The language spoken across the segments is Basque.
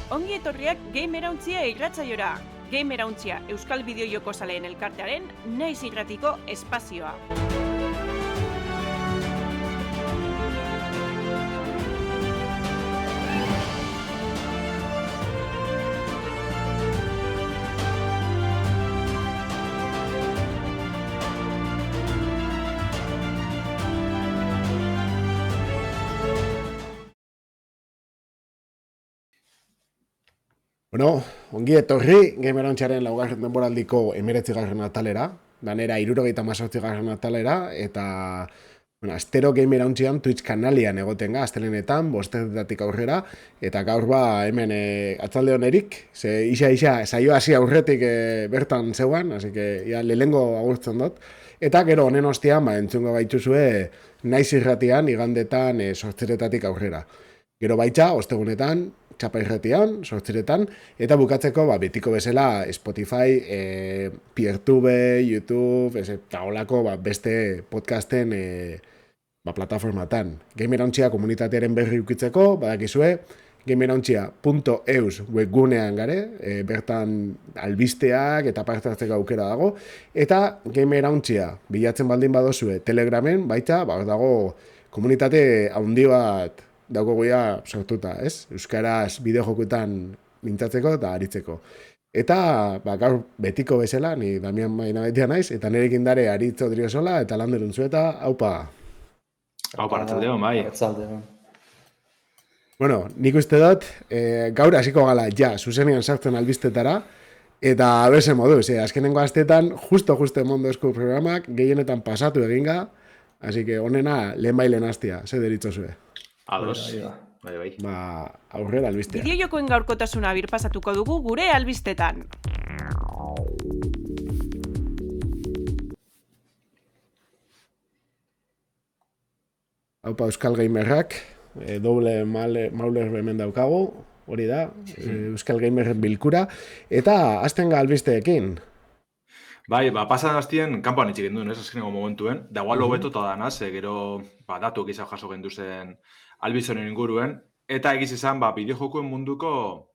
Ongi etorriak Gamerauntzia irratsaiora. Gamerauntzia Euskal Bideojoko Zaleen Elkartearen naiz irratiko espazioa. Bueno, ongi etorri Gamerauntzaren laugarren denboraldiko 19. atalera, danera 78. atalera, eta astero Gamerauntzian Twitch kanalian egoten ga, astelenetan, 5:00 aurrera, eta gaur hemen atzalde honerik, ze isa saio hasi aurretik bertan zeuan, así que ja lehengo agurtzen dut, eta gero honen ostean entzungo gaituzue naiz irratian igandetan 8:00 aurrera. Gero baitza, ostegunetan, txapa irratian, 8:00, eta bukatzeko betiko bezala Spotify, Peertube, YouTube, eta holako beste podcasten plataformatan. Gamerauntzia komunitatearen berri ukitzeko, badakizue, gamerauntzia.eus webgunean gare, bertan albisteak eta parte hartzeko aukera dago, eta Gamerauntzia bilatzen baldin badozue Telegramen, baita, dago komunitate handi bat dauko goia sortuta, ez? Euskaraz bideojokuetan mintzatzeko eta aritzeko. Eta, gaur betiko bezala, ni Damian Maina betia naiz, eta nirekin dare Aritz Odriozola, eta Lander Untzueta, haupa! Haupa, artzaldeon, bai. Artzaldeon. Bueno, nik uste dut, gaur hasiko gala, zuzenean sartzen albistetara, eta bese moduz, azkenengo astetan, justo emondo esku programak, gehienetan pasatu eginga, así que honena, lehen hastia, ze deritzozue. Ados. Bai. Aurrera albistea. Bideojokoen gaurkotasuna birpasatuko dugu gure albistetan. Haupa Euskal Gamerrak, doble mauler hemen daukago, hori da, Euskal Gamerren bilkura, eta hasten ga albisteekin. Bai, pasan hastien kanpoan itxik genduen, azkeneko momentuen, da igual hobeto eta danaz, gero datuak izan jaso genduzen albizonen inguruen, eta egiz izan, bideojokuen munduko,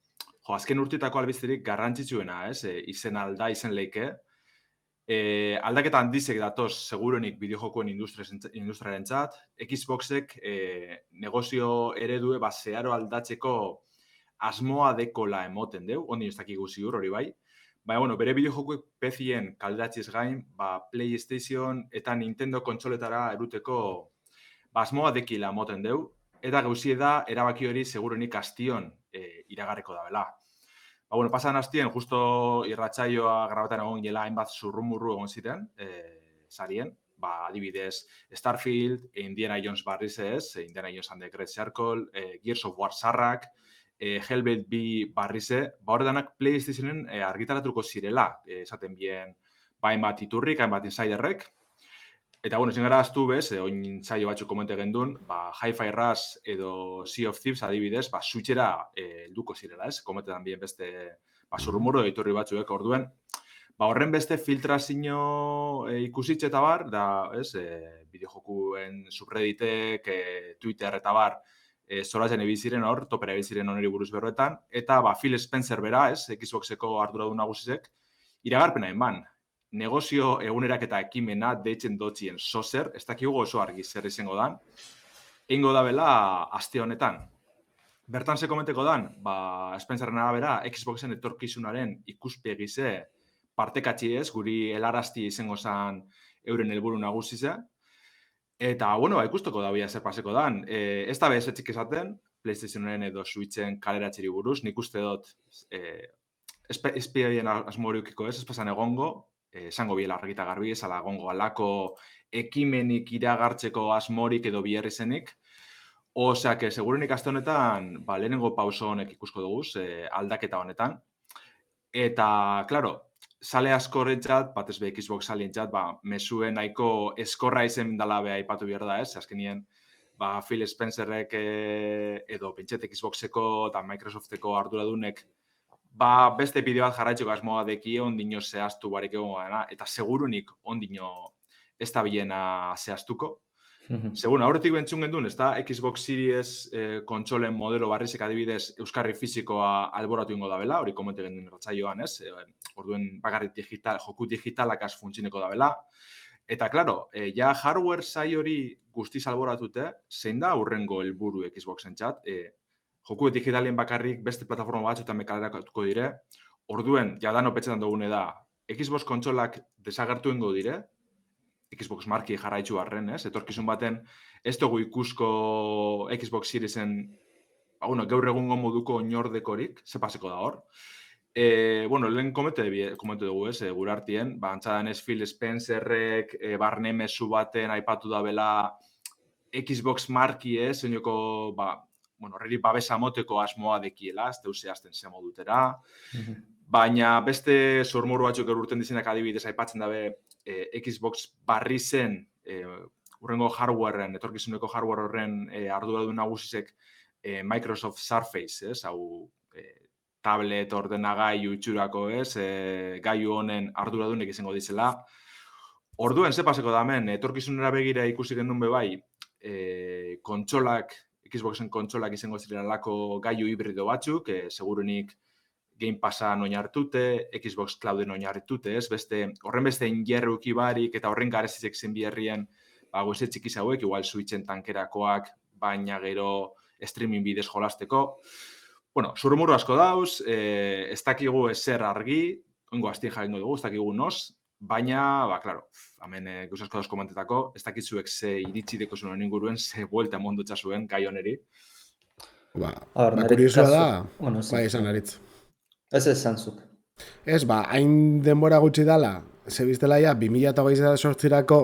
azken urtitako albisterik garrantzitsuena, izen alda, izen leike, aldaketa handizek datoz seguruenik bideojokuen industriaren txat, Xboxek negozio eredue zeharo aldatzeko asmoa dekola emoten deu, ondin ez dakigu ziur hori bai, baina, bere bideojokuek PC-en kaldatziz gain, PlayStation eta Nintendo kontsoletara eruteko asmoa dekila emoten deu, eta gauzie da erabaki hori seguruenik astion iragarreko da bela. Pasan hastien, justo irratsaioa grabatzen egon gela hainbat zurrumurru egon ziren, sarien, adibidez Starfield, Indiana Jones barriz ez, Indiana Jones and the Great Circle, Gears of War sarrak, Hellblade 2 barrize, horretanak PlayStationen argitaratuko zirela, esaten bien, hainbat iturrik, hainbat insiderrek, eta, ezin gara aztu bez, oin saio batzuk komente gendun, Hi-Fi Rush edo Sea of Thieves adibidez, switchera helduko zirela, ez? Komentetan bien beste zurrumurru editorri batzuek orduen. Horren beste filtrazio ikusitxe eta bar, da, ez, bideojokuen subredditek, Twitter eta bar, zoratzen ebiziren hor, topera ebiziren oneri buruz berroetan, eta Phil Spencer bera, ez, Xboxeko arduradun nagusizek, iragarpena eman. Negozio egunerak eta ekimena deitzen dotzien sozer, ez dakigu oso argi zer izango dan, eingo da bela aste honetan. Bertan ze komenteko dan, Spencerren arabera, Xboxen etorkizunaren ikuspegize partekatzi ez, guri helarazti izango zan euren helburu nagusize, eta, ikusteko da bia zer paseko dan. Ez da bez etxik esaten, PlayStationen edo Switchen kaleratzeri buruz, nik uste dut espiaien asmoriukiko ez pasan egongo, esango biela argita garbi, ezala egongo alako ekimenik iragartzeko asmorik edo biherri zenik. Osea, segurenik aste honetan, lehenengo pauso honek ikusko dugu, aldaketa honetan. Eta, klaro, sale askorentzat, batez be Xbox salientzat, mesuen nahiko eskorra izen dala beha ipatu behar da, ez? Azkenien, Phil Spencerrek edo pentset Xboxeko eta Microsofteko arduradunek beste bideo bat jarraitzeko asmoa deki ondino zehaztu barik egon gana, eta segurunik ondino ez da bilena zehaztuko. Segun, aurretik bentzun gendun, ez da Xbox Series kontsolen modelo barrizek adibidez Euskarri fisikoa alboratu ingo da bela, hori komente gendun ratzaioan, ez? Orduen bakarrik joku digitalakaz funtzineko da bela. Eta, klaro, ja hardware sai hori guztiz alboratute, zein da aurrengo helburu Xboxen txat, joku digitalien bakarrik beste plataforma batzuetan mekaleratuko dire, orduen, jadano petxetan dugune da, Xbox kontsolak desagertu ingo dire, Xbox marki jarraitzu arren, ez? Etorkizun baten, ez dugu ikusko Xbox Seriesen, gaur egungo moduko oinordekorik, ze paseko da hor. Lehen komente dugu, ez? Gure artien, antzadan ez Phil Spencerrek, barne mezu baten aipatu da bela Xbox marki, ez? Oinoko, horreri babesa moteko asmoa dekiela, ez deuse azten ze modutera. Baina beste sormuru batzuk urten dizenak adibidez aipatzen dabe Xbox barri zen urrengo hardwareen, etorkizuneko hardware horren arduradun nagusisek Microsoft Surface, ez? Hau tablet, ordenagailu itxurako, ez? Gailu honen arduradunek izango dizela. Orduen, ze paseko da hemen, etorkizunera begira ikusi gendun bebai, Xboxen kontsolak izango zirelako gailu hibrido batzuk, segurunik Game Passan oinartute, Xbox Clouden oinartute, ez? Horren beste ingerruki barik eta horren garezizek zen biherrien goze txikiz hauek, igual Switchen tankerakoak, baina gero streaming bidez jolasteko. Zurrumuru asko dauz, ez dakigu ezer argi, ongo astien jakingo dugu, ez dakigu noz, baina, klaro, hemen gauzasko dauz komentetako, ez dakitzuek ze iritsi deko zuen inguruen, ze buelta mondutza zuen gai honeri. Kuriosua da, esan aritz. Ez zantzuk. Ez, hain denbora gutxi dala, ze biztela ja, 2028-rako,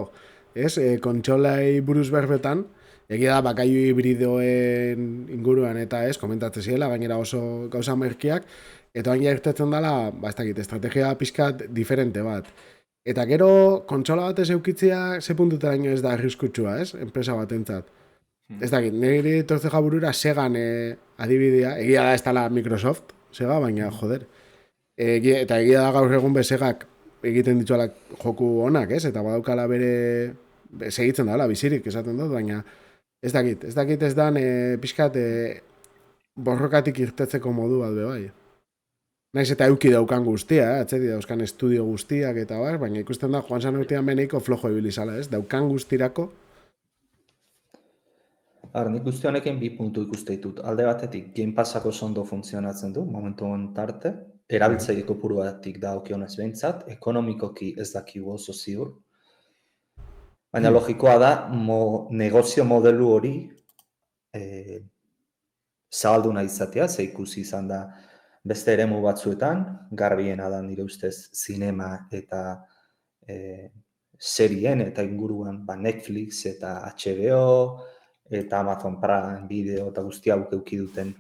ez, kontsolai buruz berbetan, egia da, bakailu hibridoen inguruan eta ez, komentatzen ziela, gainera oso gauza merkiak, eta baina irtetzen dela, ez dakit, estrategia pixkat diferente bat. Eta gero, kontsola bat ez eukitzea, ze puntuteraino ez da arriskutsua, ez, enpresa bat entzat. Ez dakit, niri tortze jaburura Segan adibidea, egia da ez dela Microsoft, Sega, baina, joder. Eta egia da gaur egun Segak egiten dituala joku honak, ez? Eta badaukala bere segitzen dala, bizirik, esaten dut, baina ez dakit ez dan pixkat borrokatik irtetzeko modu bat bai. Naiz eta euki daukan guztia, atzeti dauzkan estudio guztiak eta bar, baina ikusten da Juan Sanurtean beneiko flojo ibilizala, ez? Daukan guztirako. Nik guzti honekin bi puntu ikuste ditut. Alde batetik, Game Passako ondo funtzionatzen du, momentu tarte, erabiltzaile kopuru batik da okionez behintzat, ekonomikoki ez dakigu oso ziur. Baina logikoa da, negozio modelu hori zabaldu nahi izatea, ze ikusi izan da beste eremu batzuetan, garbiena da nire ustez zinema eta serien eta inguruan Netflix eta HBO, eta Amazon Prime Video eta guzti hauek eduki duten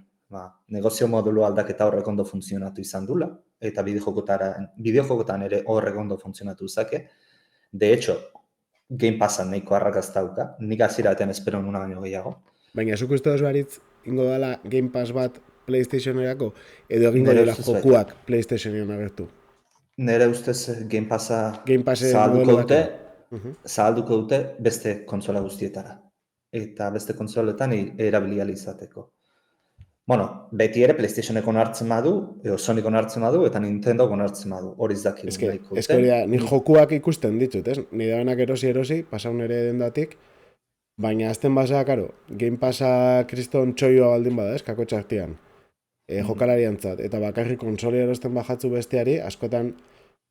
negozio modulu aldaketa horrek ondo funtzionatu izan dula, eta bideojokotan ere horrek ondo funtzionatu zake. De hecho, Game Passan nahiko arrakastauka, nik aziraten espero nuna baino gehiago. Baina, zuk uste dozu haritz, ingo dela Game Pass bat PlayStationerako, edo egingo dela jokuak PlayStationean agertu? Nere ustez Game Passa zabalduko dute beste kontsola guztietara. Eta beste kontsoletan erabiliali izateko. Beti ere PlayStationeko onartzen badu, Sonyko onartzen badu, eta Nintendo onartzen badu. Hori izdaki. Ni jokuak ikusten ditut, ez? Ni dabenak erosi, pasaun ere dendatik, baina azten basa, karo, Game Passa kriston txoioa baldin bada, ez? Kako txartian. Jokalariantzat. Eta bakarrik kontsole erosten bajatzu besteari, askotan,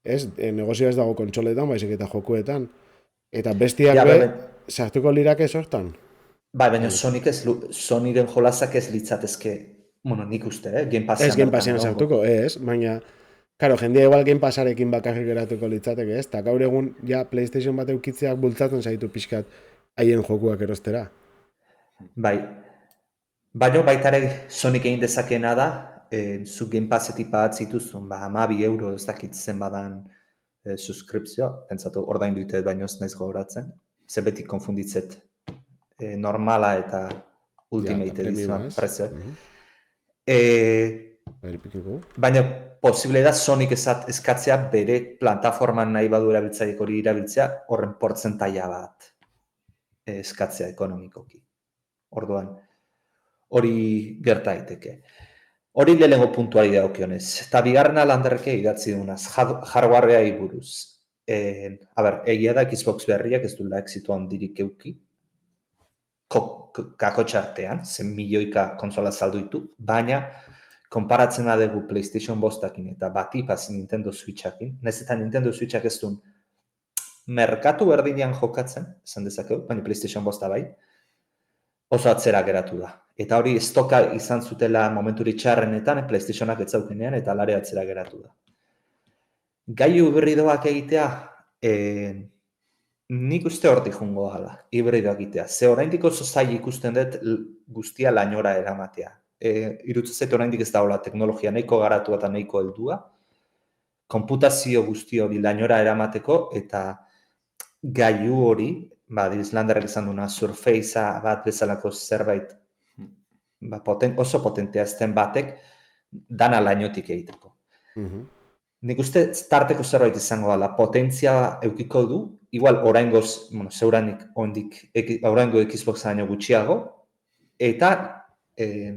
ez? Negozio ez dago kontsoletan, baizik eta jokuetan. Eta bestiak sartuko lirake sortan? Baina Sonyren jolazak ez litzatezke, nik uste, Game Passan. Ez Game Passan sartuko, ez, baina, karo, jendia igual Game Passarekin bakarrik geratuko litzateke, ez, eta gaur egun, ja, PlayStation bat eukitzeak bultzatzen zaitu pixkat haien jokuak erostera. Baina baitare Sonic egin dezakena da, zu Game Passetik bat zituzun, 12 euro ez dakitzen badan suskripzioa, pentsatu ordaindu ditet baino ez naiz gogoratzen, ze beti konfunditzet normala eta ultimate edizioan prezioak. Baina posible da Sonic eskatzea bere plataforman nahi badu erabiltzaileek hori erabiltzea horren portzentaia bat. eskatzea ekonomikoki. Orduan, hori gerta daiteke. Hori lehenengo puntuari dagokionez. Eta bigarrena landerreke idatzi dunaz, hardwareai buruz. Egia da Xbox berriak ez duela exito handirik euki, kako txartean, zen milioika konsola saldu ditu, baina konparatzen badegu PlayStation 5-akin eta batipaz Nintendo Switch-akin, nahiz eta Nintendo Switch-ak ez duen merkatu berdinean jokatzen, esan dezakegu, baina PlayStation 5 bai, oso atzera geratu da. Eta hori estoka izan zutela momenturi txarrenetan, PlayStation-ak ez zaukenean eta alare atzera geratu da. Gailu hibridoak egitea, nik uste hortik jungo gala, hibridoak egitea. Ze oraindik oso zaila ikusten dut guztia lainora eramatea. Irutzen zait oraindik ez dagoela teknologia nahiko garatua eta nahiko heldua, konputazio guzti hori lainora eramateko eta gailu hori, Islanderrek izan duna, Surfacea bat bezalako zerbait oso potentea ezten batek, dana lainotik egiteko. Nik uste tarteko zerbait izango dela, potentzia eukiko du, igual oraingoz, zeuranik oraingo Xboxa baino gutxiago, eta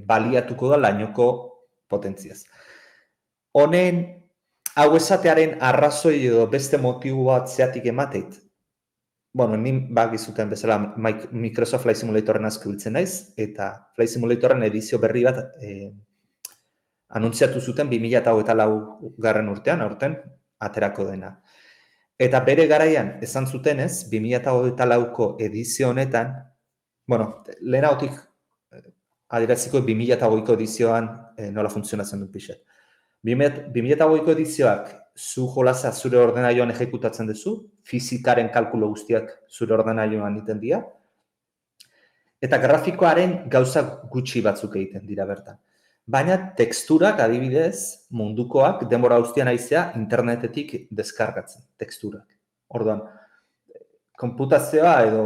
baliatuko da lainoko potentziaz. Honen, hau esatearen arrazoi edo beste motibo bat zeatik emateit, nin bagizuten bezala Microsoft Flight Simulatorren asko biltzen naiz, eta Flight Simulatorren edizio berri bat anuntziatu zuten 2024 garren urtean, aurten aterako dena. Eta bere garaian, esan zutenez, 2024ko edizio honetan, lehenagotik adieraziko 2008ko edizioan nola funtzionatzen dut pixet. 2008ko edizioak zu jolaza zure ordenagailuan ejekutatzen duzu, fizikaren kalkulo guztiak zure ordenagailuan egiten dira, eta grafikoaren gauza gutxi batzuk egiten dira bertan. Baina teksturak, adibidez, mundukoak, denbora guztian aizea, internetetik deskargatzen, teksturak. Orduan, konputazioa edo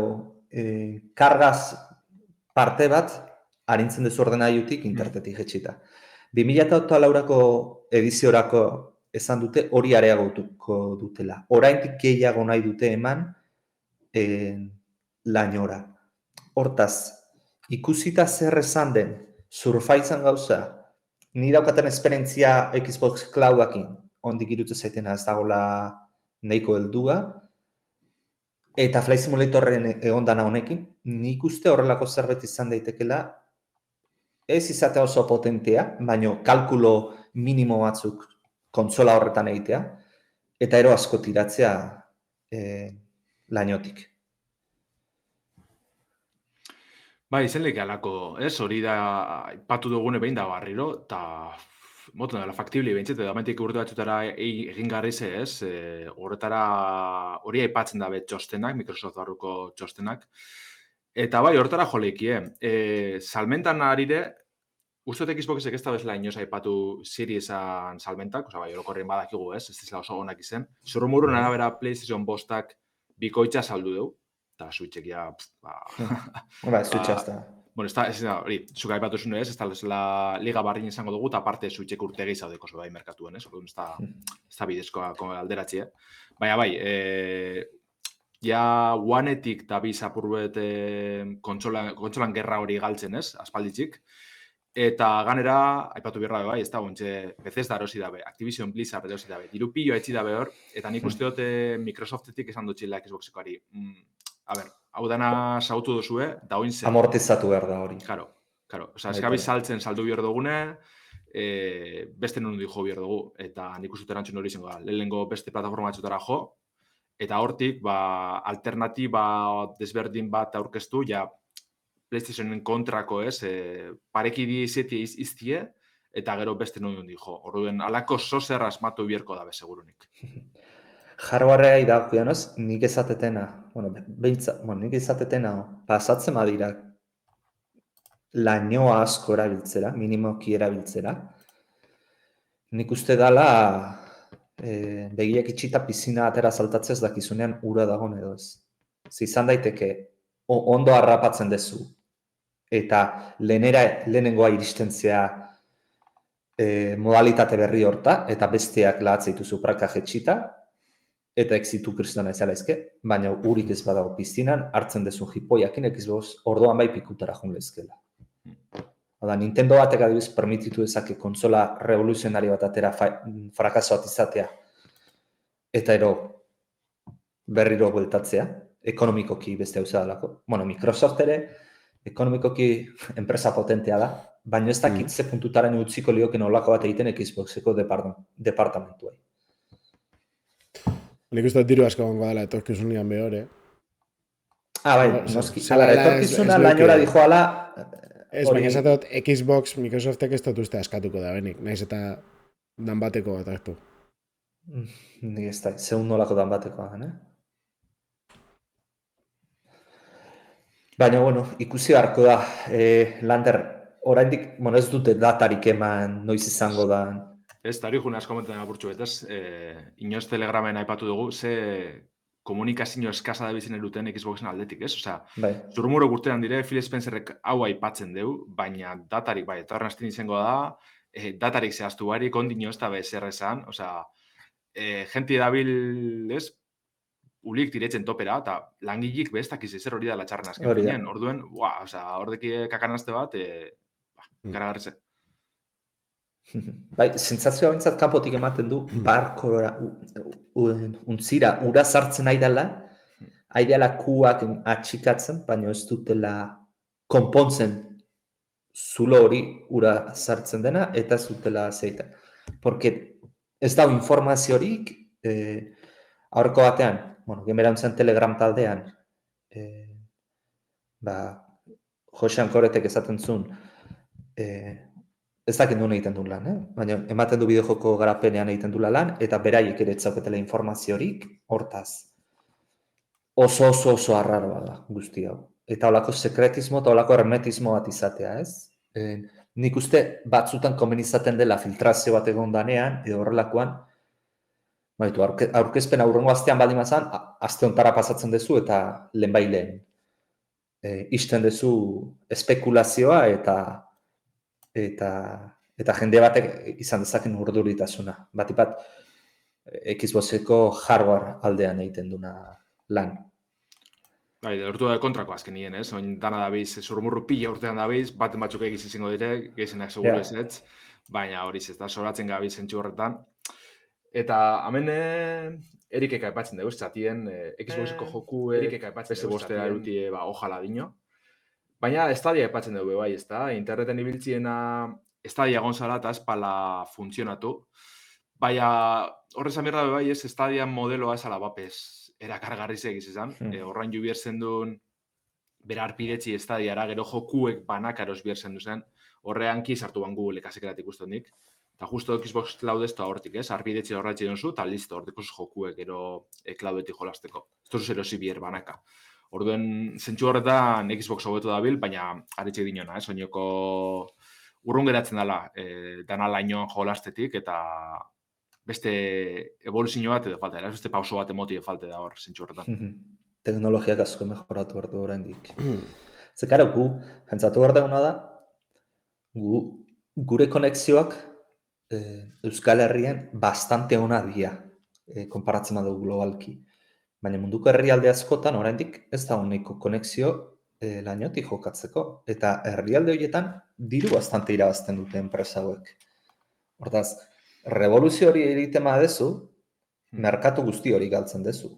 kargaz parte bat arintzen duzu ordenagailutik internetetik jetxita. 2024ko ediziorako esan dute hori areagotuko dutela. Oraindik gehiago nahi dute eman lainora. Hortaz, ikusita zer esan den, Surfaceen gauza, ni daukaten esperientzia Xbox Cloudakin, ondik irutu zaitena ez dagoela nahiko heldua, eta Flight Simulatorren egondana honekin, nik uste horrelako zerbait izan daitekela, ez izatea oso potentea, baina kalkulo minimo batzuk kontsola horretan egitea, eta ero asko tiratzea lainotik. Bai, zenlik alako, ez? Hori da, ipatu dugune behin da barriro, eta moten dela faktibli behintzete, da mentik urte batzutara egin garrize, ez? Horretara hori aipatzen dabe txostenak, Microsoft barruko txostenak. Eta bai, horretara joleikie. Salmentan arire, uste dut Xboxek ez da bezala inoz aipatu Seriesen salmentak, oza, bai, orokorren badakigu, ez? Ez dizela oso onak izen. Zurrumurun arabera PlayStation 5-ak bikoitza saldu dugu. Eta Switchek ja... Switcha ez da. Bueno, ez da, hori, zuka aipatu zuen ez da liga barrin izango dugu, eta aparte Switchek urte gehiago bai merkatuen, ez? Orduan, ez da bidezkoa alderatzi, Baina bai, ja One-etik da biz apurbet kontsolan gerra hori galtzen, ez? Aspalditzik. Eta ganera, aipatu birra bai, ez da, ontxe, Bethesda erosi dabe, Activision Blizzard erosi dabe, diru pillo etxi dabe hor, eta nik uste dut Microsoftetik esan dutxila Xboxekoari. Hau dana sautu duzue, da oin zen. Amortizatu behar da hori. Karo. Osa, eskabiz saltzen saldu behar dugune, beste non jo behar dugu, eta nik uste erantzun hori izango da. Lehenengo beste plataforma batzutara jo, eta hortik, alternatiba desberdin bat aurkeztu, ja, PlayStationen kontrako, ez, parekidi izetie iztie, eta gero beste non jo. Orduen, alako zozer asmatu bierko dabe, segurunik. Hardwarea idakionoz, nik ezatetena, nik ezatetena, pasatzen badira, lainoa asko erabiltzera, minimoki erabiltzera, nik uste dala, begiak itxita pizina atera saltatzez dakizunean ura dagoen edo ez. Izan daiteke, ondo harrapatzen dezu, eta lehenengoa iristentzea modalitate berri horta, eta besteak lahatzeitu zupraka jetxita, eta exitu kristona ezala ezke, baina urik ez badago piztinan, hartzen dezu jipoiakin Xbox orduan bai pikutara joan lezkela. Oda, Nintendo batek adibidez permititu dezake kontsola revoluzionari bat atera frakaso bat izatea, eta berriro bueltatzea, ekonomikoki beste hau zadalako. Bueno, Microsoft ere, ekonomikoki enpresa potentea da, baina ez dakit ze puntutaren utziko lioken olako bat egiten Xboxeko departamentuai. Nik uste diru asko gongo dela etorkizunean behore. Bai, noski. Etorkizuna lainora dijo ala... Ez, baina esatot Xbox, Microsoftek ez dut uste askatuko da benik, naiz eta dan bateko bat hartu. Nik ez da, zeun nolako dan batekoa, Baina, bueno, ikusi beharko da, Lander, oraindik, bueno, ez dute datarik eman, noiz izango da. Ez, tari juna asko momentan apurtxu betez, inoz Telegramen aipatu dugu, ze komunikazio eskasa da bizien eruten Xboxen aldetik, ez? Osea, zurmuro gurtean dire, Phil Spencerrek hau aipatzen deu, baina datarik, bai, eta horren azten izango da, datarik zehaztu barik, ondino ez da bezer esan, osea, jenti dabil, ez, ulik diretzen topera, eta langilik beztak izezer hori da latxarren azken finean, orduen, osea, hordeki kakanazte bat, garagarritze. Bai, sentsazioa bintzat kanpotik ematen du, barkora, untzira, ura sartzen aidela kuak atxikatzen, baina ez dutela konpontzen zulo hori ura sartzen dena, eta ez dutela zeita. Porque ez dago informaziorik, aurreko batean, bueno, gemerantzen Telegram taldean, Josean Koretek esaten zuen, ez dakit nuen egiten duen lan, baina ematen du bideojoko garapenean egiten dula lan, eta beraiek ere etzauketela informaziorik, hortaz. Oso arraroa da guzti hau. Eta holako sekretismo eta holako hermetismo bat izatea, ez? Nik uste batzutan komen izaten dela filtrazio bat egon danean, edo horrelakoan, baitu, aurkezpen aurrengo astean baldin mazan, aste ontara pasatzen dezu eta lehen isten dezu espekulazioa eta jende batek izan dezaken urduritasuna. Batipat, Xboxeko hardware aldean egiten duna lan. Bai, lortu da kontrako azken nien, ez? Oin dana dabiz, zurmurru pila urtean dabiz, baten batzuk egiz izango dire, gehizenak seguro ez, baina hori ez da, soratzen gabiz zentsu horretan. Eta hemen erikeka epatzen dugu, zatien, Xboxeko joku beste bostea erutie, ojala dino. Baina estadia epatzen dugu, bai, ez da, interneten ibiltziena estadia gonzala eta espala funtzionatu. Baina horrez amirra bai ez estadia modeloa esala bapez erakargarri segiz izan. Horrain ju bierzen duen bera arpidetzi estadiara, gero jokuek banakaros bierzen duzen, horrean sartu ban Google ikasekerat ikusten dik. Eta justo Xbox Cloud ez da hortik, ez? Arpidetzi horretxe donzu, eta listo, hortik jokuek gero Cloudetik jolasteko. Ez duzu erosi bier banaka. Orduen, zentsu horretan Xbox hobetu dabil, baina aritxe dinona, soineko urrun geratzen dela, dana lainoan jolastetik, eta beste evoluzio bat edo falta, beste pauso bat emoti falte da hor, zentsu horretan. Teknologiak asko mejoratu behar du oraindik. Ze, karo, jentzatu behar duguna da, gure konexioak Euskal Herrian bastante ona dira, konparatzen dugu globalki. Baina munduko herrialde askotan oraindik ez da honeko konexio lainotik jokatzeko. Eta herrialde horietan diru bastante irabazten dute enpresa hauek. Hortaz, revoluzio hori egiten badezu, merkatu guzti hori galtzen dezu.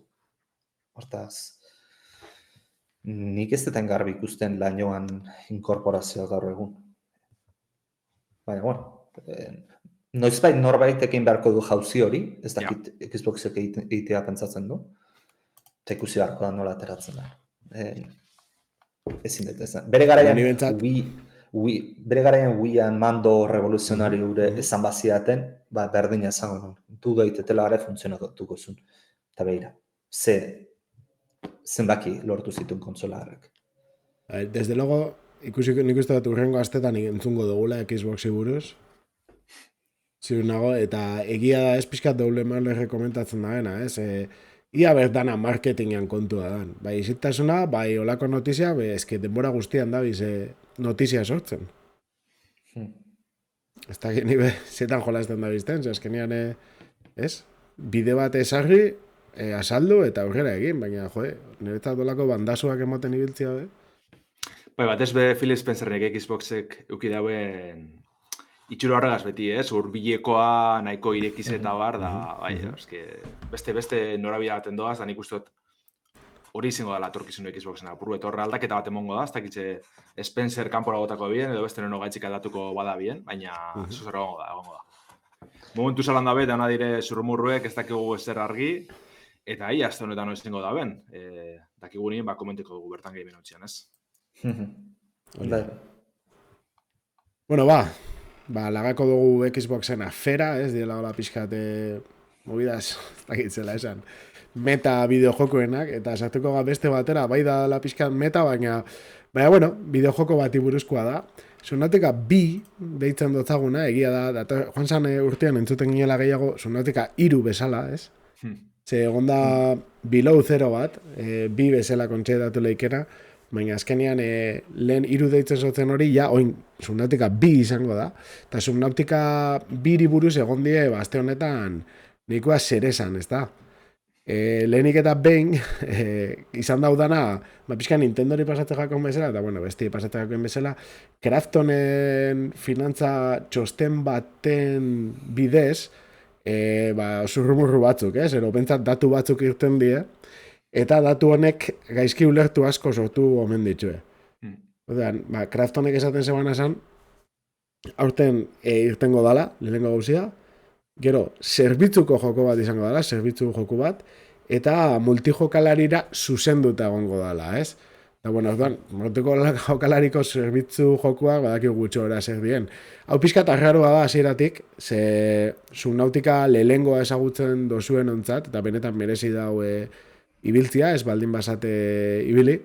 Hortaz, nik ez deten garbi ikusten lainoan inkorporazioa gaur egun. Baina, bueno, noizbait norbait ekin beharko du jauzi hori, ez dakit Xboxek egitea pentsatzen du. Eta ikusi beharko da nola ateratzen da. Ezin dut, ezan. Bere garaian Wii-an mando revoluzionari gure esan baziaten, berdina esango nun. Du daitetela gara funtzionatuko zuen. Eta behira, zenbaki lortu zituen kontsola harrek. Desde logo, nik uste dut urrengo astetan entzungo dugula Xboxi buruz. Ziur nago, eta egia da ez pixkat doble malerre komentatzen daena, ez? Ia berdana marketingan kontua dan. Bai, izitasuna, bai, olako notizia, eske denbora guztian da, notizia sortzen. Ez da geni zetan jolazten da bizten, eskenean, ez? Bide bat esarri, asaldu eta aurrera egin, baina, niretzat dolako bandasuak ematen ibiltzia, Bai, batez be Phil Spencerrek Xboxek euki dauen itxura horregaz beti, urbilekoa nahiko irekiz eta bar, da, bai, eske, beste norabila baten doaz, da nik uste dut hori izango dela etorkizunu Xboxen apuru, eta horre aldaketa bat emongo da, ez dakitze Spencer kanpora botako bien, edo beste nono gaitxik aldatuko bada bien, baina eso zer egongo da. Momentu zalan da bet, dana dire zurrumurruek ez dakigu ezer argi, eta ia, azte honetan izango da ben, dakigu nien, komentiko dugu bertan gehi minutzian, ez? Bueno, lagako dugu Xboxen afera, ez diela hola pixkate movidas, dakitzela esan, meta bideojokoenak, eta sartuko beste batera, bai da la pixkat meta, baina bueno, bideojoko bati buruzkoa da. Subnautica 2 deitzen dotzaguna, egia da, joan zan urtean entzuten ginela gehiago Subnautica 3 bezala, ez? Ze egonda below zero bat, 2 bezala kontxedatu leikera, baina azkenean lehen 3 deitzen zotzen hori, ja, oin Subnautica 2 izango da, eta Subnautica 2 buruz egon die, azte honetan, nahikoa zeresan, ez da? Lehenik eta behin, izan daudana, pixka Nintendori pasatzen jakoen bezala, eta bueno, besti pasatzen jakoen bezala, Kraftonen finantza txosten baten bidez, zurrumurru batzuk, ero bentsat datu batzuk irten die, eta datu honek gaizki ulertu asko sortu omen ditue. Odean, Kraftonek esaten zeban esan, aurten irtengo dala, lehenengo gauzia, gero, zerbitzuko joko bat izango dala, zerbitzu joku bat, eta multijokalarira zuzenduta egongo dala, ez? Eta, bueno, multijokalariko zerbitzu jokuak badaki gutxora zer dien. Hau pixkat arraroa da hasieratik, ze Subnautica lehengoa ezagutzen dozuen ontzat, eta benetan merezi dau ibiltzia, ez baldin basate ibili.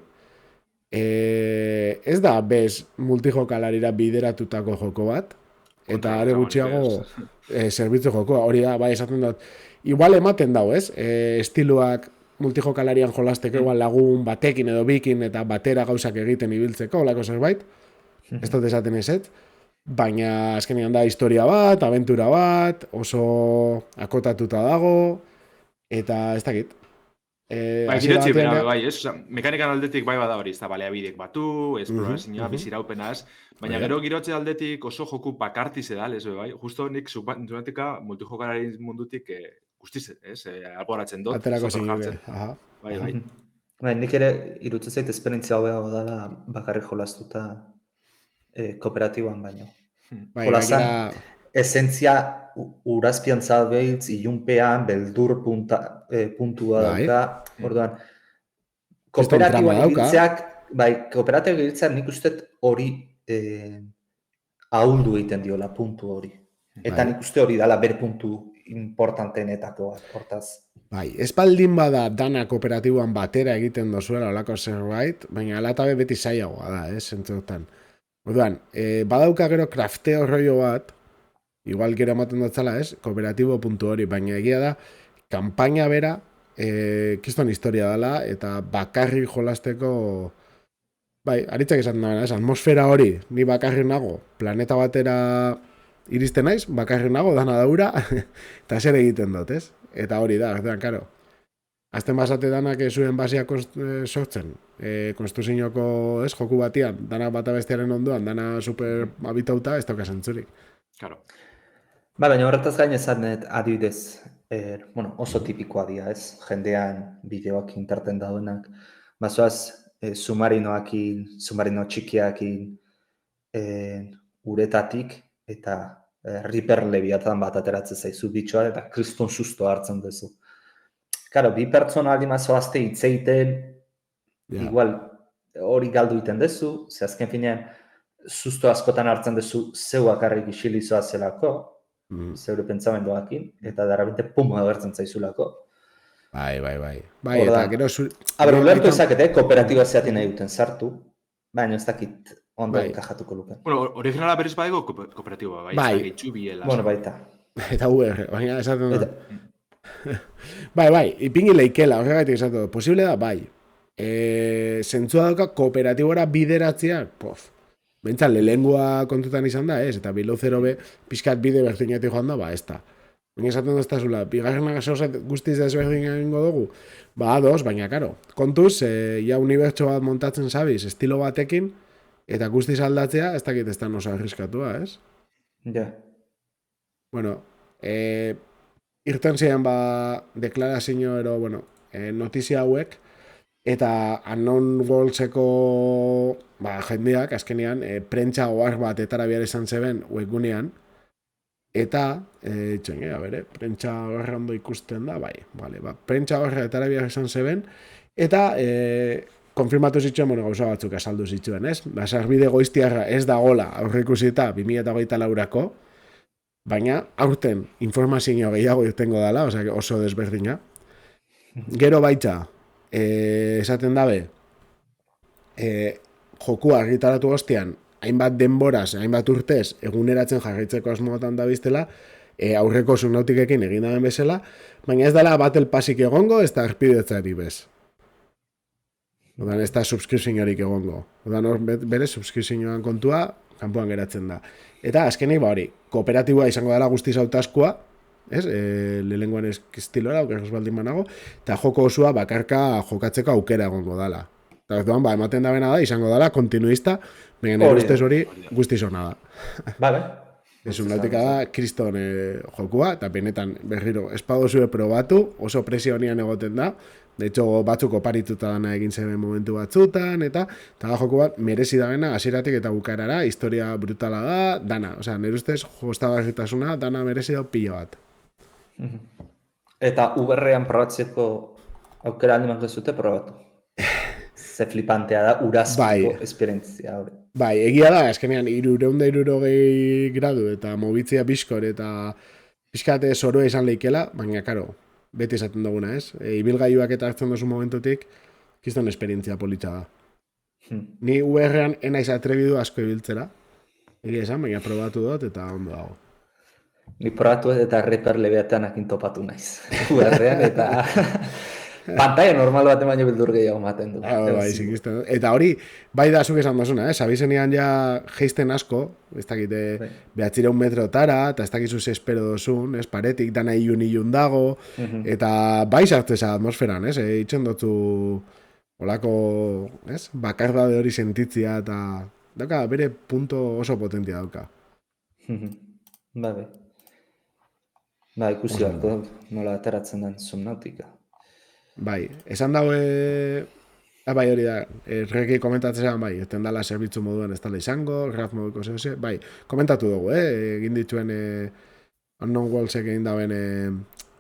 Ez da bez multijokalarira bideratutako joko bat, eta are gutxiago zerbitzu jokoa, hori da, bai esaten dut, igual ematen dau, ez? Estiloak multijokalarian jolasteko, igual lagun batekin edo bikin eta batera gauzak egiten ibiltzeko, olako zerbait, ez dut esaten ezet, baina azkenean da historia bat, aventura bat, oso akotatuta dago, eta ez dakit. Girotzi bera, bai, ez? Mekanikan aldetik bai bada hori, ez da baleabidek batu, esplorazioa, biziraupena, ez? Baina gero girotze aldetik oso joku bakartiz edal, ez bai? Justo nik Subnautica multijokalari mundutik guztiz, ez? Alboratzen dut. Aterako zinube, Bai. Nik ere irutzen zait esperientzia hobeago dela bakarrik jolastuta kooperatiboan baino. Jolasan, esentzia urazpian zabeitz, ilunpean, beldur puntua dauka, orduan, kooperatiboan egitzeak, kooperatiboan egitzeak nik uste hori ahuldu egiten diola puntu hori. Eta nik uste hori dala bere puntu importanteenetako bat, hortaz. Ez baldin bada dana kooperatiboan batera egiten dozuela olako zerbait, baina alatabe beti zailagoa da, zentzutan. Orduan, badauka gero crafteo rollo bat, igual gero ematen dutzala, kooperatibo puntu hori, baina egia da, kanpaina bera, kiston historia dela, eta bakarrik jolasteko, aritzak esaten da, atmosfera hori, ni bakarrik nago, planeta batera iristen naiz, bakarrik nago, dana daura, eta zer egiten dut, Eta hori da, karo. Azten basate danak zuen basia sortzen, konstruziñoko joku batian, dana bata bestiaren ondoan, dana super abitauta, ez dauka zentzurik. Claro. Baina horretaz gain esanet adibidez, oso tipikoa dira, ez? Jendean bideoak interten daudenak, bazoaz submarino txikiakin uretatik eta Reaper lebiatan bat ateratzen zaizu bitxoa eta kriston susto hartzen duzu. Karo, bi pertsona aldi mazoazte hitzeiten, igual hori galdu iten duzu, ze azken finean susto askotan hartzen duzu zeu akarrik isilizoa zelako, zeure pentsamendoakin, eta darabente pum agertzen zaizulako. Bai, eta gero... ulertu ezakete, kooperatiba zeatin nahi duten sartu, baina ez dakit ondo enkajatuko luken. Bueno, originala berriz badego kooperatiba, bai, ez da biela. Bueno, baita. Eta baina esaten da. Bai, ipingi leikela, horregaitik esaten da, posible da, bai. Zentzua dauka kooperatibora bideratzea, bentsat, lehengua kontutan izan da, eta Below Zero B, pixkat bide bertinetik joan da, ez da. Baina esaten doztazula, bigarrenak gauzat guztiz desberdin egingo dugu? Ba, ados, baina, karo, kontuz, ja unibertso bat montatzen zabiz, estilo batekin, eta guztiz aldatzea, ez dakit ez da oso arriskatua, ez? Ja. Bueno, irten ziren ba, deklarazio ero, bueno, notizia hauek, eta Unknown Worldseko ba, jendeak, azkenean, prentsa ohar bat etara bihar izan zeben webgunean, eta, prentsa horra ondo ikusten da, bai, vale, ba, prentsa horra etara bihar izan zeben, eta konfirmatu zituen, bueno, gauza batzuk azaldu zituen, ez? Ba, sarbide goiztiarra ez da gola aurreikusita 2024ko, baina aurten informazio gehiago irtengo dela, oso desberdina. Gero baitza, esaten dabe, jokua argitaratu ostean, hainbat denboraz, hainbat urtez, eguneratzen jarraitzeko asmotan da biztela, aurreko Subnautikekin egin daben bezala, baina ez dela Battle Passik egongo, ez da erpidetzari bez. Odan ez da subskripziorik egongo. Odan hor bere subskripzioan kontua, kanpoan geratzen da. Eta azkenik, ba hori, kooperatiboa izango dela guztiz hautazkoa, ez? Lehenengoan estilora, okerrez baldin banago, eta joko osua bakarka jokatzeko aukera egongo dela. Eta ez duan, ba, ematen da bena da, izango dela, kontinuista, baina nire ustez hori guztiz hona da. Vale. Subnautika da, kriston jokua, eta benetan berriro, espadozue probatu, oso presio honian egoten da, de hecho, batzuk oparituta dana egin zeben momentu batzutan, eta da joko bat merezi da bena, hasieratik eta bukarara, historia brutala da, dana. Osea, nire ustez, jostagarritasuna, dana merezi da pila bat. Eta VR-ean probatzeko aukera handi manko zute probatu. Ze flipantea da, urazpiko esperientzia hori. Bai, egia da, azkenean, 360 gradu eta mobitzea bizkor eta pixkate zoroa izan leikela, baina, karo, beti esaten duguna, ez? Ibilgailuak eta hartzen duzu momentutik, kiston esperientzia politxa da. Ni VR-ean enaiz atrebidu asko ibiltzera, egia esan, baina probatu dut eta ondo dago. Ni probatu eta Reaper lebeatanekin topatu naiz. VR-ean eta pantalla normal bat baino bildur gehiago maten du. Eta hori, bai da zuk esan dozuna, abizenean ja geisten asko, ez dakite, 900 metrotara, eta ez dakizu ze espero dozun, paretik, dana ilun dago, eta bai sartzeza atmosferan, itxen dutzu olako, bakardade hori sentitzia, eta dauka, bere punto oso potentia dauka. Ba, ikusi hartu, nola ateratzen den Subnautika. Bai, esan daue, bai hori da, Reki komentatzen bai, eten dala zerbitzu moduan ez dala izango, Raf moduko zehose, bai, komentatu dugu, egin dituen Unknown Worldsek egin dauen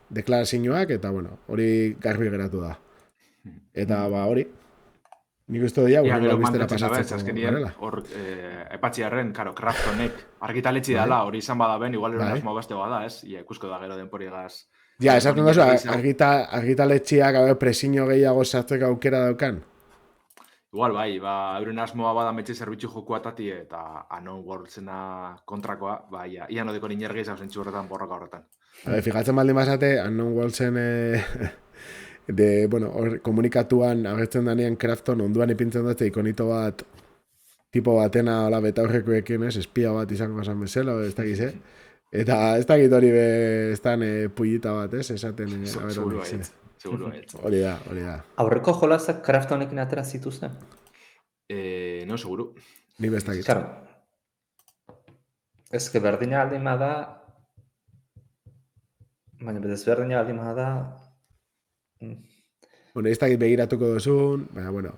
deklarazioak, eta bueno, hori garbi geratu da. Eta ba hori, nik uste dira, gero biztera mantentzen pasatzen zabez, hor, epatxiarren, karo, Kraftonek argitaletxi dela, hori izan bada ben, igual eron asmo beste bada, ez? Ikusko da gero denporigaz. Ja, esaten duzu, argitaletxiak presio gehiago sartzeko aukera daukan? Igual, bai, euren asmoa bada metxe zerbitzu jokuatati eta Unknown Worldsena kontrakoa, bai, ian odeko ninergeiz hau zentzu horretan borroka horretan. Fijatzen baldin bazate, Unknown Worldsen komunikatuan agertzen danean Krafton onduan ipintzen dute ikonito bat tipo batena hola betaurrekoekin, espia bat izango esan bezala, ez dakiz, Eta ez dakit hori estan pullita bat, esaten... Seguro baiet. Hori da. Aurreko jolazak Kraftonekin atera zituzten? No, seguro. Ni bestakit. Claro. Ez que berdina aldin bada... Baina bedez berdina aldin bada... Bueno, ez dakit begiratuko duzun, baina, bueno...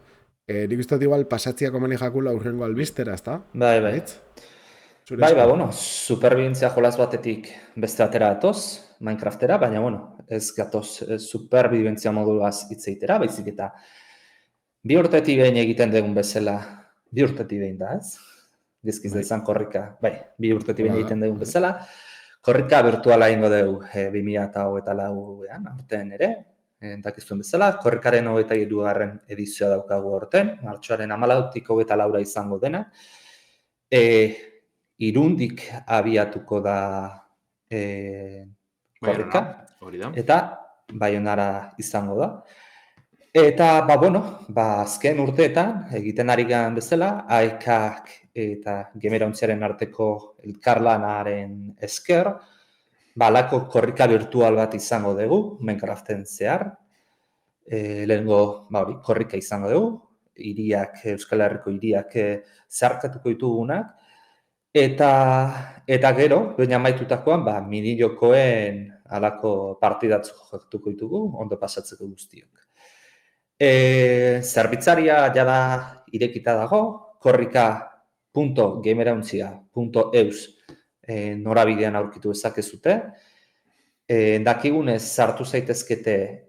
Nik uste igual pasatzia komeni jakula urrengo albistera, ezta? Bai. Bai, bueno, superbibentzia jolaz batetik beste atera atoz, Minecraftera, baina, bueno, ez gatoz superbibentzia moduluaz hitzeitera, baizik eta 2 urtetik behin egiten dugun bezala, 2 urtetik behin da, ez? Dizkiz da izan korrika, bai, 2 urtetik behin egiten dugun bezala, korrika virtuala ingo dugu 2024an, aurten ere, dakizuen bezala, korrikaren 23. edizioa daukagu aurten, martxoaren 14tik 24 izango dena, Irundik abiatuko da korrika, eta Baionara izango da. Eta, azken urteetan, egiten ari garen bezala, AEKak eta Gamerauntziaren arteko elkarlanaren esker, Balako korrika virtual bat izango dugu, Minecraften zehar. Lehenengo, korrika izango dugu, Euskal Herriko hiriak zeharkatuko ditugunak. Eta gero, baina amaitutakoan, mini-jokoen halako partidatzu jokatuko ditugu, ondo pasatzeko guztiok. Zerbitzaria jada irekita dago, korrika.gamerauntzia.eus norabidean aurkitu ezakezute. Dakigunez sartu zaitezkete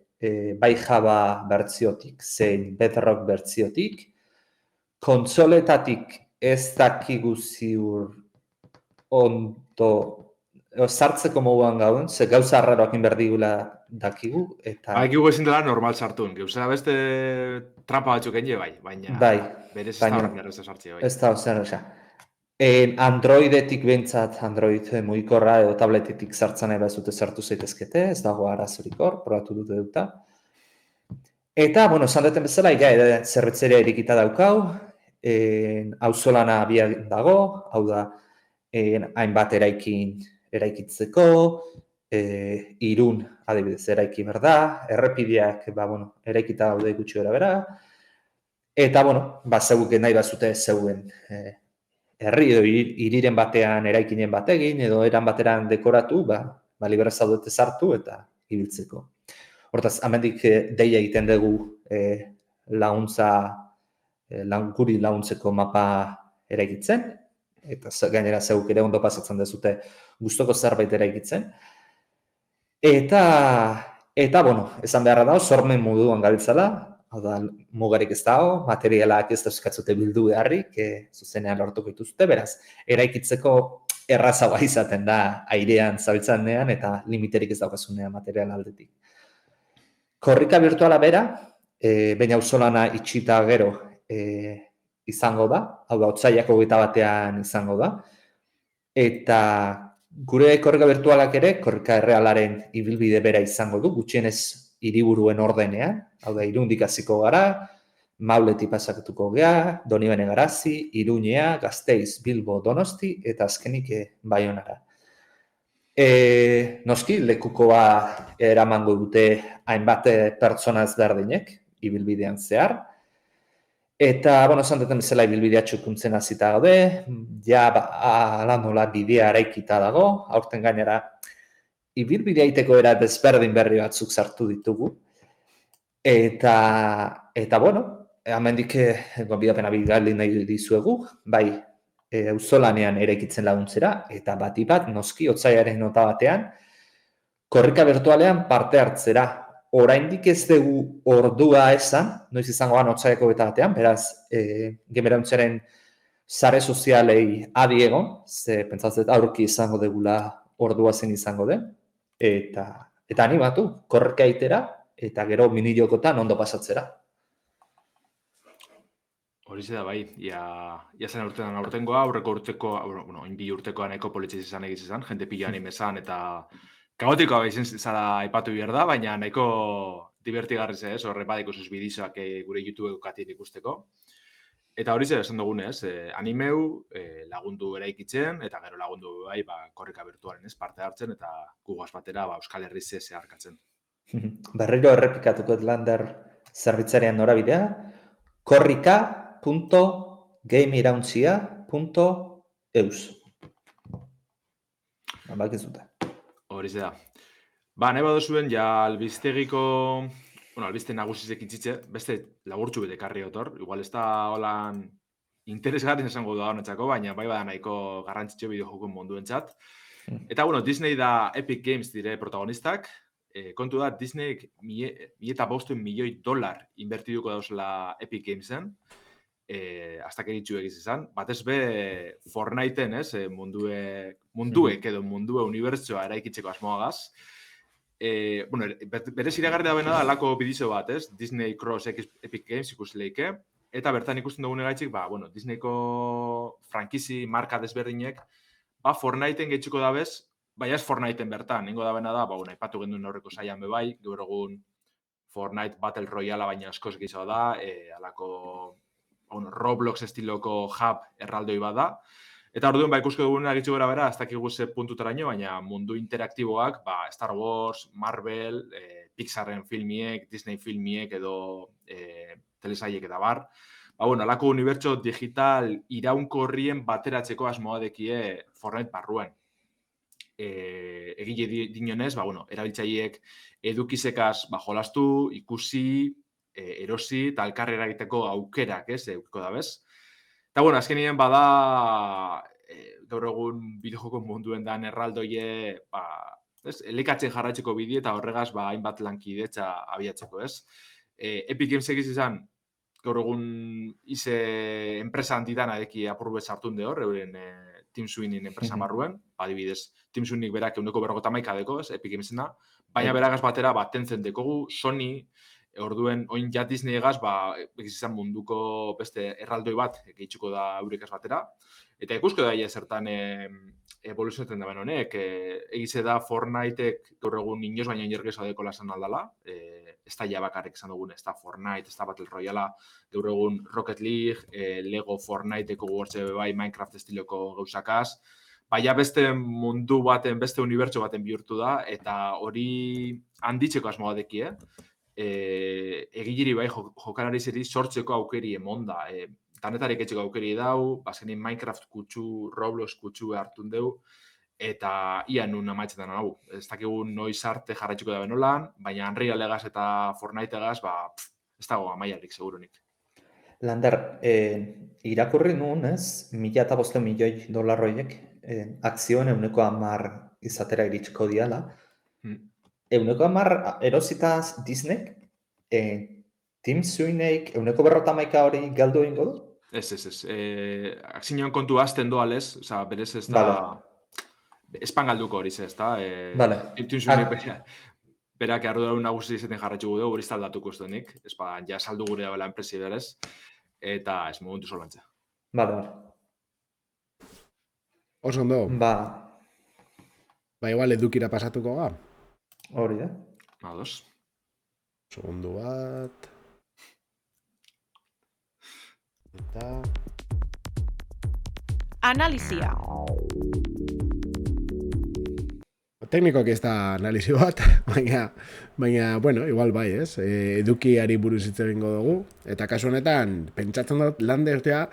bai Java bertziotik, zein Bedrock bertziotik, kontsoletatik ez dakigu ziur ondo sartzeko moduan gauden, ze gauza arraroakin berdigula dakigu, eta... Hakigu ezin dela normal sartun, gauza beste trampa batzuk enge baina berez ez da horren jarrez sartzea bai. Ez da horren Androidetik behintzat, Android mugikorra edo tabletetik sartzen nahi bazute sartu zaitezkete, ez dago arazorik hor, probatu dute duta. Eta, esan duten bezala, zerbitzeria erikita daukau, auzolana abian dago, hau da, hainbat eraikitzeko, Irun adibidez eraiki berda, errepideak eraikita daude gutxi gara bera, eta, zeguken nahi bazute zeuen herri edo hiriren batean eraikinen bategin, edo eran bateran dekoratu, libera zaudete sartu eta ibiltzeko. Hortaz, amendik deia egiten dugu guri laguntzeko mapa eraikitzen, eta gainera zeuk ere ondo pasatzen dezute gustoko zerbait eraikitzen. Eta esan beharra dago, sormen moduan gabiltzala, hau da, mugarik ez dago, materialak ez dauzkatzute bildu beharrik, zuzenean lortuko dituzte, beraz, eraikitzeko errazagoa izaten da airean zabiltzanean eta limiterik ez daukasunean material aldetik. Korrika virtuala bera, baina auzolana itxita gero izango da, hau da, otsailak 21 izango da, eta gure korrika virtualak ere, korrika errealaren ibilbide bera izango du, gutxienez hiriburuen ordenean, hau da, Irundik hasiko gara, Mauletik pasatuko gea, Donibane Garazi, Iruñea, Gasteiz, Bilbo, Donosti, eta azkenik Baionara. Noski, lekukoa eramango dute hainbat pertsona ezberdinek, ibilbidean zehar. Eta, esan duten bezala ibilbidea txukuntzen hasita gaude, ala nola bidea araikita dago, aurten gainera, ibilbidea iteko era desberdin berri batzuk sartu ditugu. Eta hemendik gonbidapena bigaldi nahi dizuegu, bai, auzolanean eraikitzen laguntzera, eta bat noski otsailaren nota batean, korrika virtualean parte hartzera. Oraindik ez dugu ordua esan, noiz izangoan otsaileko eta batean, beraz, Gamerauntzaren sare sozialei adi egon, ze pentsatzen aurki izango degula ordua zen izango den, eta animatu, korrika itera, eta gero mini-jokotan ondo pasatzera. Horize da bai, ia zen aurtengoa, aurreko urteko, bi urtekoa nahiko politxiz izan egiz izan, jente pila anime izan, eta kaotikoa izen zara aipatu behar da, baina nahiko divertigarriz ez, horre badiko zuz bidizoak gure YouTubeko katien ikusteko. Eta hori zer esan dugunez, animeu lagundu eraikitzen, eta gero lagundu bai korrika virtualen ez parte hartzen, eta gugaz batera Euskal Herri zeharkatzen. Berriro errepikatuko Lander zerbitzarian norabidea, korrika.gameirauntzia.eus. Bakizute. Horize da. Nahi baduzuen, albiste nagusizek itxitze, beste laburtxu bete karri otor, igual ez da holan interesgarri esango da honetxako, baina bai bada nahiko garrantzitxo bideojokuen munduentzat. Eta, Disney da Epic Games dire protagonistak, kontu da, Disneyk $1.500 milioi inbertiduko dauzela Epic Gamesen, hastak egitxu egiz izan, batez be Fortniteen, munduek edo mundue unibertsoa eraikitzeko asmoagaz. Berez iragarri da bena da alako bidizo bat, Disney Cross Epic Games ikusleike, eta bertan ikusten dugun egaitxik, Disneyko frankizi marka desberdinek, Fortniteen gehitxuko dabez, bai ez Fortniteen bertan, nengo da bena da, aipatu genduen horreko saian bebai, gaur egun Fortnite Battle Royale baina askoz gehiago da, alako Roblox estiloko hub erraldoi bada, Eta orduan, ikusko duguna gitxi gora bera, ez dakigu ze puntutaraino, baina mundu interaktiboak, Star Wars, Marvel, Pixarren filmiek, Disney filmiek edo telesaiek eta bar, alako unibertso digital iraunkorrien bateratzeko asmoa dekie Fortnite barruan. Egile dinonez, erabiltzaileek edukizekaz jolastu, ikusi, erosi eta elkarrera egiteko aukerak, eukiko da bez. Eta, azkenien bada, gaur egun bideojoko munduen dan erraldoie, elikatzen jarraitzeko bide eta horregaz hainbat lankidetza abiatzeko, ez? Epic Games egiz izan, gaur egun ize enpresa handitana deki apurbe sartun de hor, euren Team Sweenin enpresa barruen, adibidez, Team Sweenik berak 150 deko, ez, Epic Gamesena, baina beragaz batera Tencent dekogu, Sony, orduen, oin ja Disney egaz, egiz izan munduko beste erraldoi bat, gehitzuko da eurikaz batera, eta ikusko da zertan evoluzioetan da ben honek, egize da Fortniteek gaur egun inoz baina inergezo deko lasan aldala, ez da ja bakarrik esan dugun, ez da Fortnite, ez da Battle Royale, gaur egun Rocket League, Lego Fortniteeko gugortze bai Minecraft estiloko gauzakaz, baina beste mundu baten, beste unibertso baten bihurtu da, eta hori handitzeko asmoa deki, egiliri bai jokalari zeri sortzeko aukeri emonda, danetarik etxeko aukeri dau, bazkenin Minecraft kutsu, Roblox kutsu hartun deu, eta ia nun amaitzetan hau. Ez dakigu noiz arte jarraitzuko da benolan, baina Unreal egaz eta Fortnite egaz, ez dago amaiarik, segurunik. Lander, irakurri nuen, ez, $1,500 milioi akzioen 110 izatera iritsiko diala. 110 erositaz Disneyk, Team Sweenek 150 hori galdu egingo du? Ez. Akzioen kontu azten doalez, berez ez da... Espangalduko hori ez da. Team Sweenek berak ardura nagusi izaten jarraitzugu dugu, hori aldatuko ez denik. Ja saldu gure dabela enpresi berez. Eta ez momentu solantza. Bale. Oso ondo. Igual edukira pasatuko ga. Hori da. Ados. Segundu bat. Eta... Analizia. Teknikoak ez da analizi bat, baina, bueno, igual bai, ez? Edukiari buruz hitz egingo dugu. Eta kasu honetan, pentsatzen dut, Landertea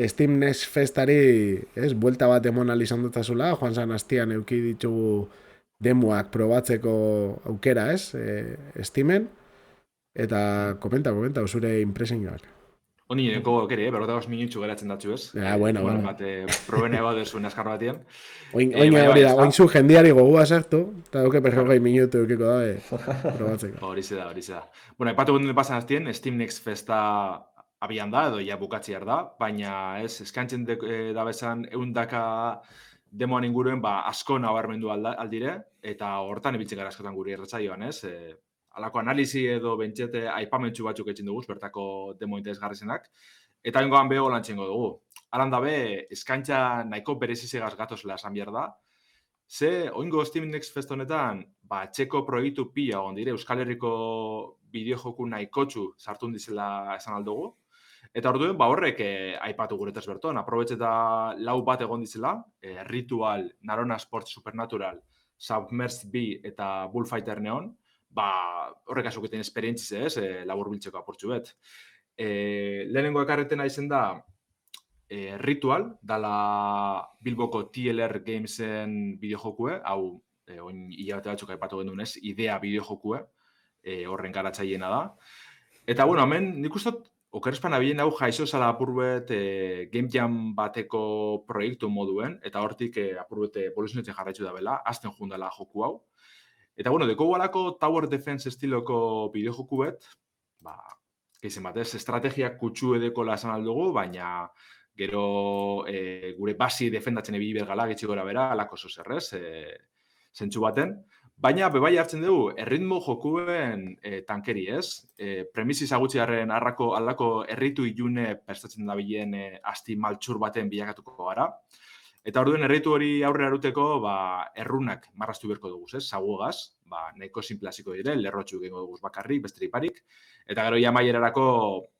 Steam Next Festari, ez, buelta bat emon izan dutazula, joan zan hastian euki ditugu demoak probatzeko aukera, ez, Steamen. Eta komenta, zure impresioak. Honi nireko aukeri, 45 minutxu geratzen datzu, ez? Bueno. Probene bat duzuen askar batien. Oin hori da, oin zu jendiari gogua sartu, eta duke 45 minutu eukiko da, probatzeko. Hori da. Aipatu gondun pasan aztien, Steam Next Festa abian da, edo ja bukatziar da, baina ez, eskantzen da bezan 100 demoan inguruen, asko nabarmendu aldire, eta hortan ibiltzen gara askotan guri erratzaioan, ez? Alako analizi edo bentxete aipamentsu batzuk etxin dugu, bertako demo interesgarrizenak, eta ingoan beho lantxengo dugu. Alan dabe, eskaintza nahiko berezizegaz gatozela esan behar da, ze, oingo Steam Next Fest honetan, txeko proiektu pila ondire, Euskal Herriko bideojoku nahikotxu sartun dizela esan aldugu, eta orduen, horrek aipatu guretaz berton, aprobetxeta 4 bat egon dizela, Ritual, Narona Sports Supernatural, Submerged B eta Bullfighter Neon, horrek azuketen esperientziz ez, labur biltzeko aportxu bet. Lehenengo ekarretena izen da Ritual, dala Bilboko TLR Gamesen bideojokue, hau, hilabete batzuk aipatu gendun ez, idea bideojokue, horren garatzaiena da. Eta, hemen nik ustot, okerespan abien hau jaizo zala apurbet Game Jam bateko proiektu moduen, eta hortik apurbet evoluzionetzen jarraitzu da bela, azten jundala joku hau. Eta, dekogu alako Tower Defense estiloko bideojoku bet, geizen batez, estrategia kutsu edeko lasan aldugu, baina gero gure basi defendatzen ebili bergala, getxi gora bera, alako zozerrez, zentsu baten. Baina, bebai hartzen dugu, erritmo jokuen tankeri ez, premisi zagutziaren aldako erritu ilune prestatzen da bilen asti maltsur baten bilakatuko gara. Eta orduen erritu hori aurrera aruteko, errunak marraztu berko dugu, ez? Zaguegaz, nahiko simplaziko dire, lerrotxu gengo dugu bakarrik, besteri-parik. Eta gero ja maierarako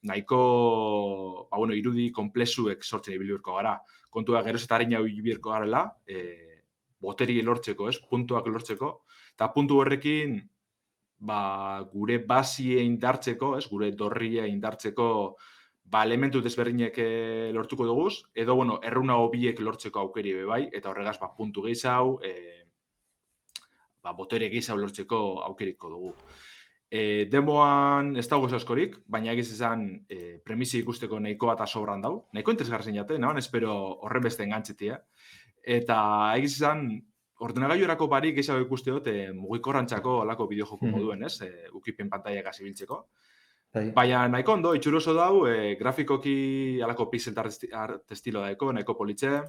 nahiko, irudi konplexuek sortzen ibili berko gara. kontua geroz eta harina birko garela, boteri lortzeko, ez? Puntuak lortzeko, eta puntu horrekin gure basie indartzeko, ez? Gure dorria indartzeko elementu desberdinek lortuko duguz, edo, erruna hobiek lortzeko aukeri bai, eta horregaz, puntu gehiago, botere gehiago lortzeko aukeriko dugu. Demoan ez dago askorik, baina egiz izan premisi ikusteko nahiko bat sobran dau. Nahiko interesgarzen jate, nahan espero horren beste engantzetia. Eta egiz izan, ordenagailuerako barik gehiago ikuste dut mugikorrantzako alako bideojoko moduen, ez? Ukipen pantaiak hasibiltzeko. Baina nahiko ondo, itxuroso dau, grafikoki alako pixel art estilo daiko, nahiko politxe.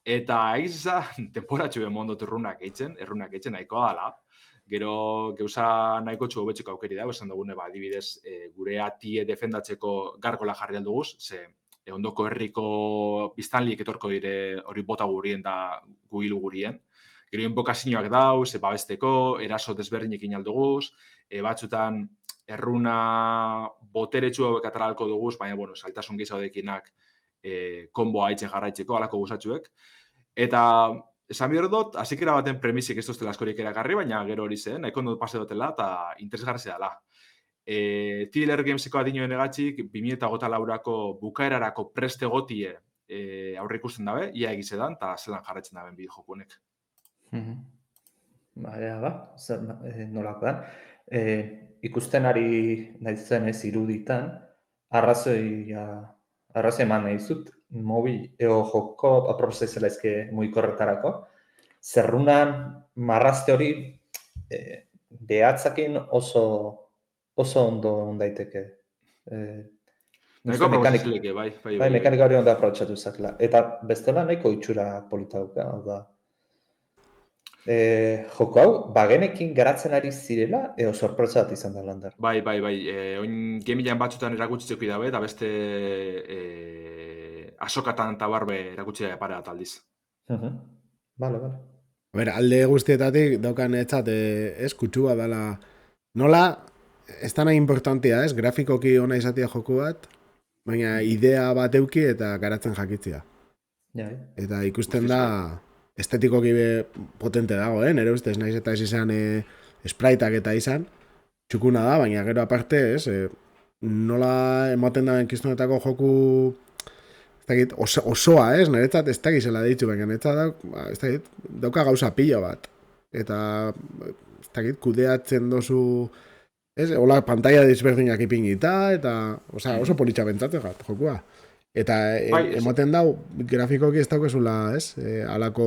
Eta egiz izan, temporatxu emondo errunak eitzen nahikoa dala. Gero gauza nahiko txu hobetzeko aukeri dago, esan dugune, adibidez, gure atie defendatzeko gargola jarri alduguz, ze ondoko herriko biztanliek etorko dire hori bota gurien da guilu gurien. Gero inbokazioak dauz, babesteko, eraso desberdinekin alduguz, batzutan erruna boteretsu hauek ataralko duguz, baina, saltasun gehiago dekinak konboa haitzen jarraitzeko, alako guzatxuek. Eta esan behar dut, azikera baten premisik ez doztela askorik eragarri, baina gero hori zen, nahiko ondo pase dutela eta interesgarri dela. Tiller Gameseko adinoen egatxik, 2008ko bukaerarako preste gotie aurre ikusten dabe, ia egizedan, eta zelan jarraitzen daben bideo jokunek. Zer nolako da. Ikusten ari nahitzen ez iruditan, arrazoi eman nahi zut, mobil joko aproposaizela ezke mugikorretarako, zerrunan marrazte hori behatzakin oso ondo daiteke. Nahiko aproposaizileke, bai. Mekanika hori ondo aprobetxatu zakela. Eta bestela nahiko itxura polita duka, da. Joko hau, bagenekin garatzen ari zirela, sorpresa bat izan da Lander. Bai. Oin gemilean batzutan erakutsitzeko dabe, eta beste asokatan eta barbe erakutsitzea pare bat aldiz. Bale. Alde guztietatik daukan etzat kutsua dela. Nola, ez da nahi importantia, ez? Grafikoki ona izatea joku bat, baina idea bat euki eta garatzen jakitzia. Eta ikusten da, estetikoki potente dago, nire ustez, naiz eta ez izan spriteak eta izan, txukuna da, baina gero aparte, nola ematen da enkiztunetako joku osoa, niretzat ez dakizela ditzu, baina niretzat dauka gauza pila bat. Eta ez dakit, kudeatzen dozu, hola pantalla desberdinak ipingita, eta oso politxa bentzatzen gat, jokua. Eta ematen dau, grafikoki ez daukezula, alako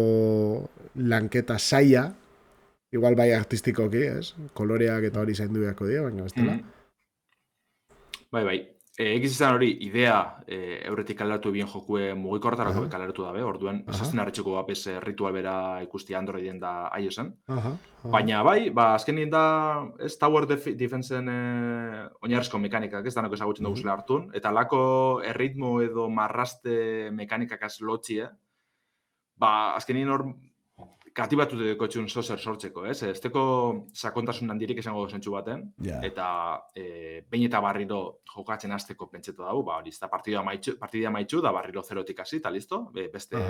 lanketa saia, igual bai artistikoki, koloreak eta hori zaindu beharko dira, baina ez dela. Bai. Egiz izan hori, idea eurretik kaleratu bien jokue mugikorretarako kaleratu dabe, orduen, esazten harritxeko bapes ritual bera ikusti Androiden da iOSen. Baina bai, azkenin da, Tower Defensen oinarrizko mekanikak, ez danako ezagutzen dugu zela hartun, eta lako erritmo edo marraste mekanikak lotxie, azkenin hor katibatu deko txun zozer sortzeko, ez? Ez teko sakontasun handirik esango zentsu baten, eta behin eta barriro jokatzen hasteko pentsetu dago, hori ez da partida maitxu, da barriro zerotik hasi, eta listo, beste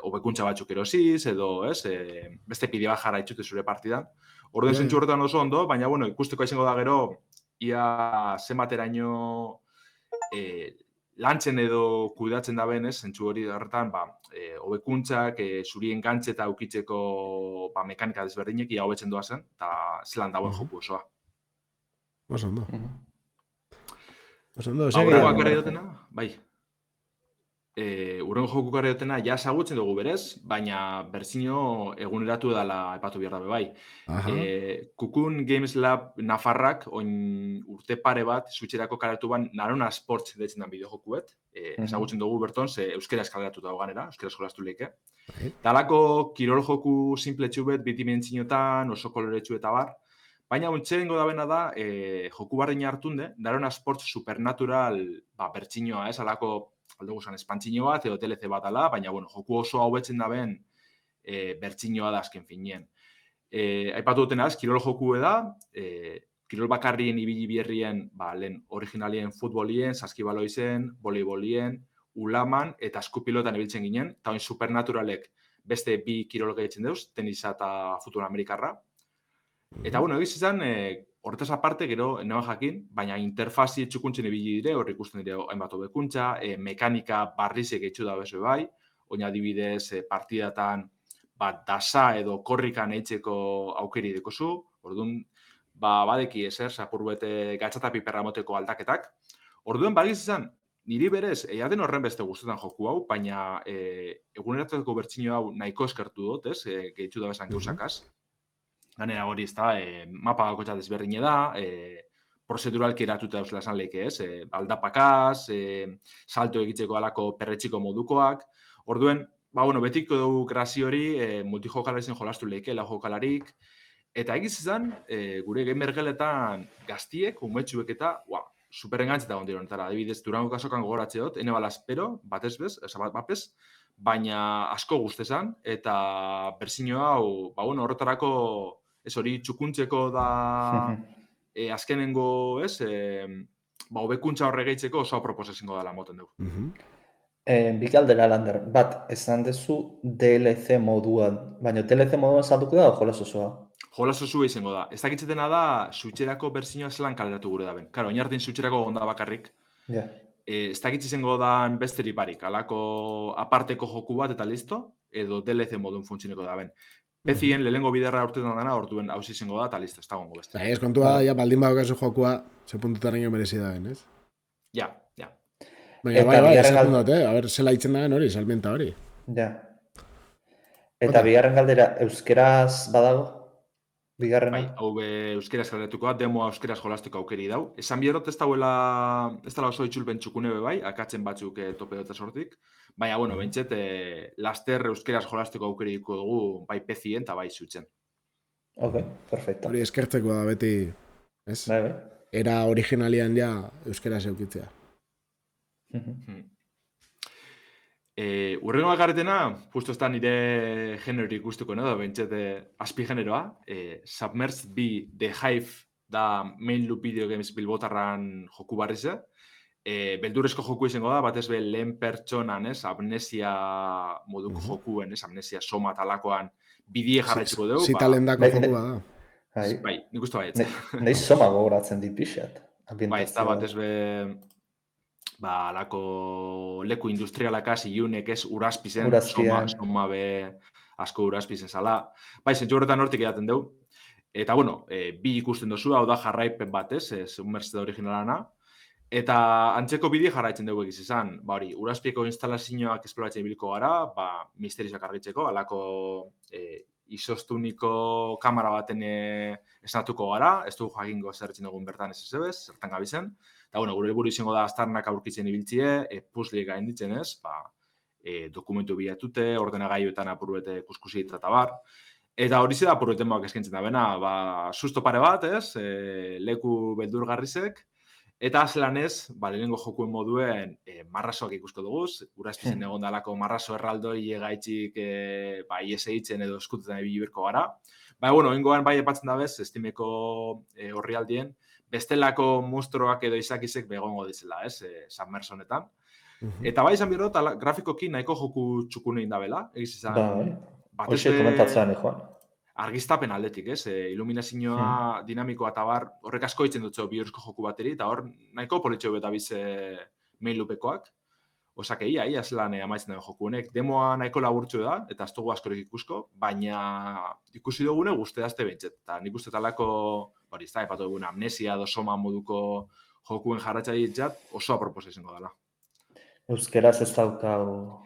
hobekuntza batzuk erosiz, edo beste pide bat jarra itxute zure partidan. Orden zentsu horretan oso ondo, baina ikusteko izango da gero, ia zenbateraino lantzen edo kuidatzen da ben, zentsu hori horretan, hobekuntzak, zurien gantze eta aukitzeko mekanika desberdinek ia hobetzen doazen, eta zelan dagoen joku osoa. Oso ondo. Urrengo akarri dutena, bai. Urrengo joku akarri dutena, ja ezagutzen dugu berez, baina bertsio eguneratu edala epatu behar dabe bai. Cocoon Games Lab Nafarrak, oin urte pare bat, switcherako kaleratu ban, Narona Sports detzen den bideojokuet. Ezagutzen dugu berton, ze euskera eskaleratu dago ganera, euskera eskolastu leke. Talako kirol joku simple txubet, bitimentzinotan, oso koloretsu eta bar. Baina untxerengo da bena da, joku barreina hartunde, Narona Sports Supernatural bertsinoa, alako aldo guzan espantzino bat, edo TLC bat ala, baina joku oso haubetzen da ben bertsinoa da azken finien. Aipatu duten az, kirol joku da, kirol bakarrien ibili bierrien, lehen originalien futbolien, saskibaloizen, voleibolien, ulaman eta eskupilotan ibiltzen ginen, eta oin Supernaturalek beste bi kirol gehitzen deuz, tenisa eta futbol amerikarra. Eta, bueno, egiz izan, horretaz aparte, gero, neban jakin, baina interfazi txukuntzen ibili dire, hor ikusten dire hainbat hobekuntza, mekanika barrizek eitzu da bezo bai, oin adibidez partidatan dasa edo korrikan eitzeko aukeri dekozu, orduan, badeki ezer, zapur bete gatxata piperra moteko aldaketak. Orduan, bagiz izan, niri berez, den horren beste guztetan joku hau, baina eguneratako bertxinio hau nahiko eskertu dut, ez, gehitzu da bezan geusakaz. Ganera hori ez da, mapa gako desberdine da, prozeduralki eratuta eusela esan lehike, ez, aldapakaz, salto egitzeko alako perretxiko modukoak. Orduen, betiko dugu grazio hori multijokalarizen jolastu lehike, lau jokalarik, eta egiz izan, gure gamergeletan gaztiek, umetxuek eta, superengantzita gondiro honetara. Adibidez, Durango kasokan gogoratze dut, ene balazpero, batez bez, baina asko guztezan, eta berzino hau, horretarako, ez hori txukuntzeko da azkenengo, ez, hobekuntza horre gehitzeko oso aproposezingo dela moten dugu. Bikaldera lander, bat, esan dezu DLC moduan, baina DLC moduan salduko da o jolas osoa? Jolas osoa izango da. Ez dakitzetena da, Switcherako berzinoa zelan kaleratu gure da ben. Karo, oinartin Switcherako gonda bakarrik. Ja. Ez dakitz izango da besteri barik, alako aparteko joku bat eta listo, edo DLC modun funtzineko da ben. Pezien lehengo biderra urtetan dana, orduen hausi izango da eta listo, ez da gongo beste. Ez kontua, baldin badokazu jokua, ze puntutaraino merezi da ben, ez? Ja. Baina bai, esaten dut, a ber, zela itzen daen hori, salmenta hori. Ja. Eta bigarren galdera, euskeraz badago? Bigarrena? Bai, hau euskeraz galdetuko da, demoa euskeraz jolasteko aukeri dau. Esan bierot ez dela oso itxulpen txukune bai, akatzen batzuk tope dut sortik. Baina, bentset, laster euskeraz jolasteko aukeri dugu bai pezien eta bai zutzen. Ok, perfecto. Hori eskertzeko da beti, ez? Bai. Era originalian ja euskeraz eukitzea. Urrengo bakarretena, justo ez da nire genero ikustuko, da bentset azpi generoa. Submerged B, The Hive, da Main Loop Video Games Bilbotarran joku barrize. Beldurrezko joku izango da, batez be lehen pertsonan, amnesia moduko jokuen, amnesia soma talakoan bidie jarraitzeko dugu. Zitalendako jokua da. Bai, nik uste baietz. Nahi soma gogoratzen dit pixat. Bai, ez da batez be alako leku industrialakaz iunek ez urazpizen, soma be asko urazpizen zala. Bai, zentzu horretan hortik edaten dugu. Eta, bi ikusten dozu, hau da jarraipen bat ez, Submerged originalana. Eta antzeko bide jarraitzen dugu egiz izan, urazpieko instalazioak esploratzen ibiliko gara, misterioak argitzeko, alako izostuniko kamera baten esnatuko gara, ez dugu jakingo zertzen dugun bertan ez ezebez, zertan gabizen. Eta, gure helburu izango da aztarnak aurkitzen ibiltzie, puzzleek gainditzen ez, dokumentu bilatute, ordenagailuetan apurbete kuskusi eta bar. Eta hori da apurbeten moak eskentzen da bena, susto pare bat ez, leku beldurgarrizek, eta azlan ez, lehenengo jokuen moduen marrasoak ikusko duguz, urazpizen egon dalako marraso erraldoi egaitxik ies eitzen edo eskutetan ebili birko gara. Oingoan bai epatzen da bez, estimeko horrialdien, bestelako monstruoak edo izakizek begongo dizela, ez, Submerged honetan. Eta bai izan birot, grafikoki nahiko joku txukunein da bela, egiz izan... Hoxe komentatzen, Juan. Argiztapen aldetik, ez, iluminazioa dinamikoa eta bar, horrek asko itzen dutzo bihuruzko joku bateri, eta hor nahiko politxo beta biz main loopekoak. Osake, ia zelan amaitzen den joku honek. Demoa nahiko laburtzu da, eta ez dugu askorik ikusko, baina ikusi dugune guztedazte behintzet. Eta nik uste talako, ez da, epatu duguna, amnesia edo soma moduko jokuen jarratza ditzat, oso apropos izango dela. Euskeraz ez daukau...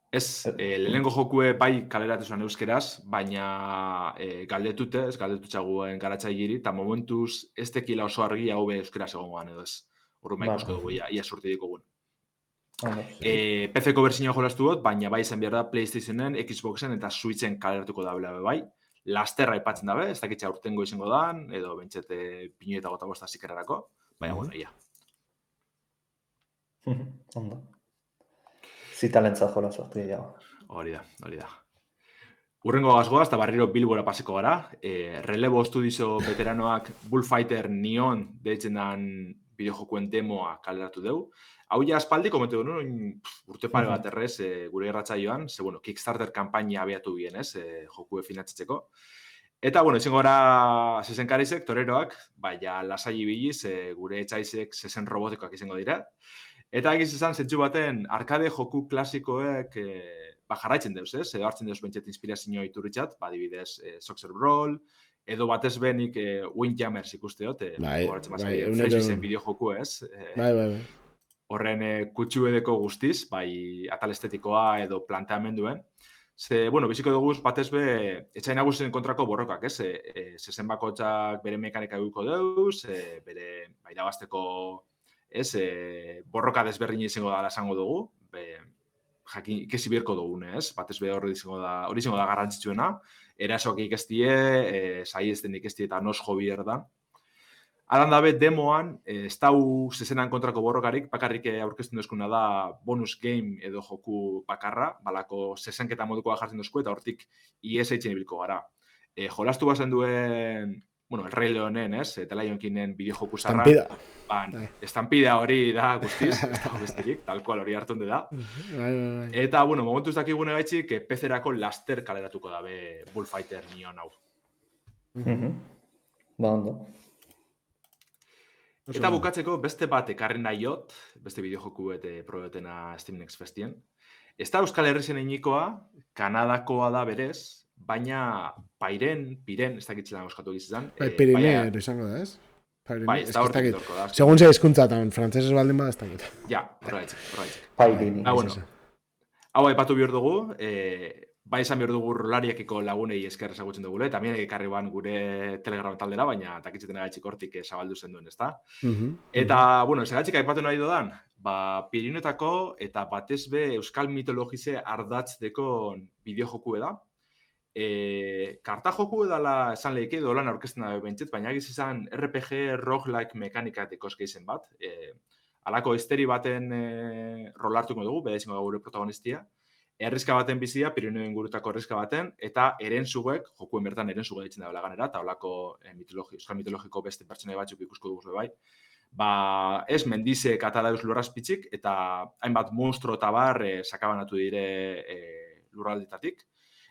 Ez, lehenengo jokue bai kaleratu zuen euskeraz, baina galdetute, ez galdetutxaguen garatzaigiri, eta momentuz ez tekila oso argi hau be euskeraz egongoan edo ez. Horren bai ikusko dugu, ia sorti dikogun. PC-ko berzinoa jolastu dut, baina bai izan behar da PlayStationen, Xboxen eta Switchen kaleratuko da bela bai. Lasterra aipatzen dabe, ez dakitza urtengo izango dan, edo bentsete pinu eta gota bosta zikerarako, baina ia. Ondo. Zitalentza jola sortu gehiago. Hori da. Urrengo gazgoaz, eta barriro Bilbora paseko gara. Relebo estudizo veteranoak Bullfighter Neon deitzen dan bideojokuen demoa kaleratu dugu. Hau ja aspaldi komentu duen, urte pare bat errez gure irratsaioan, ze, bueno, Kickstarter kanpaina abiatu bien, jokue finantzitzeko. Eta, bueno, izango gara zezenkarizek, toreroak, baina lasai ibiliz, gure etxaizek zezen robotikoak izango dira. Eta egiz izan, zentzu baten, arkade joku klasikoek jarraitzen deuz, edo hartzen deuz bentset inspirazio iturritzat, adibidez, Soccer Brawl, edo batez benik Windjammers ikusteot, franchisen bideo joku ez. Bai. Horren kutsu edeko guztiz, bai atal estetikoa edo planteamenduen. Ze, bueno, biziko dugu batez be, etxai nagusien kontrako borrokak, ez? Zezen bakotzak bere mekanika eduko deuz, bere irabazteko, ez? Borroka desberdin izango da esango dugu, jakin ikesi bierko dugune, ez? Batez be hori izango da garrantzitsuena, erasoak ikestie, sai ez den ikestie eta nos jo bier da. Adan dabe, demoan, ez dau zezenan kontrako borrokarik, bakarrik aurkezten duzkuna da bonus game edo joku bakarra, balako zezenketa modukoa jartzen duzku, eta hortik ies eitzen ibilko gara. Jolastu bazen duen, bueno, El Rey Leonen, ez? Eta Lionkinen bideo joku zarra. Estampida hori da guztiz, ez dago besterik, tal cual hori hartu da. Eta, bueno, momentuz dakigune gaitxik, PC-erako laster kaleratuko dabe Bullfighter Neon hau. Ba, ondo. Eta bukatzeko beste bat ekarri nahiot, beste bideojoku probetena Steam Next Festien. Ez da Euskal Herrisen einikoa, Kanadakoa da berez, baina Piren, ez dakitzela euskatu egizizan. Pirineer izango da, ez? Bai, ez da hortik dorko da. Segun ze hizkuntza eta frantzesez baldin bada ez dakit. Ja, horretzik. Pirineer. Bueno, hau aipatu behar dugu, bai esan behar dugu rolariakiko lagunei esker ezagutzen dugu, eta mien ekarri ban gure Telegram taldera, baina takitzeten agaitxik hortik zabaldu zen duen, ezta? Eta, bueno, segatxik aipatu nahi dodan, Pirinetako eta batez be euskal mitologize ardatzdeko bideojoku da. Karta joku edala esan lehike edo lan aurkezten da bentzet, baina egiz izan RPG roguelike mekanika dekoske izen bat. Alako esteri baten rolartuko dugu, beda izango gure protagonistia. Errizka baten bizia, Pirineo ingurutako errizka baten, eta erentzugek, jokuen bertan erentzugek ditzen da ganera, eta holako euskal mitologiko beste pertsonai batzuk ikusko dugu bai. Ez mendizek eta dauz lurrazpitzik, eta hainbat monstro eta bar sakabanatu dire lurraldetatik.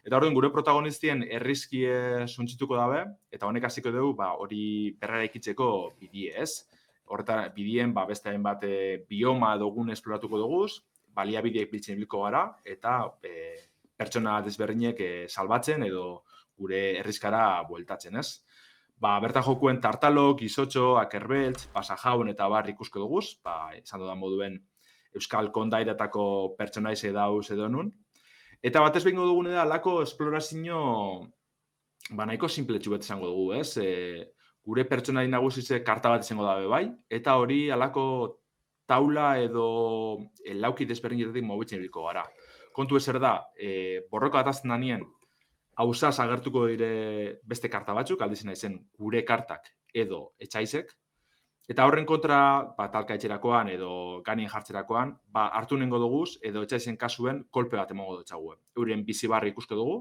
Eta orduan gure protagonistien errizkie suntzituko dabe, eta honek hasiko dugu hori berrera ikitzeko bidie ez. Horretan bidien beste hainbat bioma dugun esploratuko duguz, baliabideek biltzen ibilko gara, eta pertsona desberdinek salbatzen edo gure herrizkara bueltatzen, ez? Bertan jokuen tartalok, izotxo, akerbeltz, pasajaun eta bar ikusko duguz, esan dudan moduen euskal kondairatako pertsonaize dauz edo nun. Eta batez behingo dugune da, alako esplorazio nahiko simpletxu bet esango dugu, ez? Gure pertsonai nagusize karta bat izango dabe bai, eta hori alako taula edo lauki desberdinetatik mobitzen ibilko gara. Kontu ezer da, borroka atazten danien, hausaz agertuko dire beste karta batzuk, aldizena izen gure kartak edo etxaizek, eta horren kontra, talka etxerakoan edo ganien jartzerakoan, hartu nengo duguz, edo etxaizen kasuen kolpe bat emango dutxague. Euren bizibarri ikusko dugu,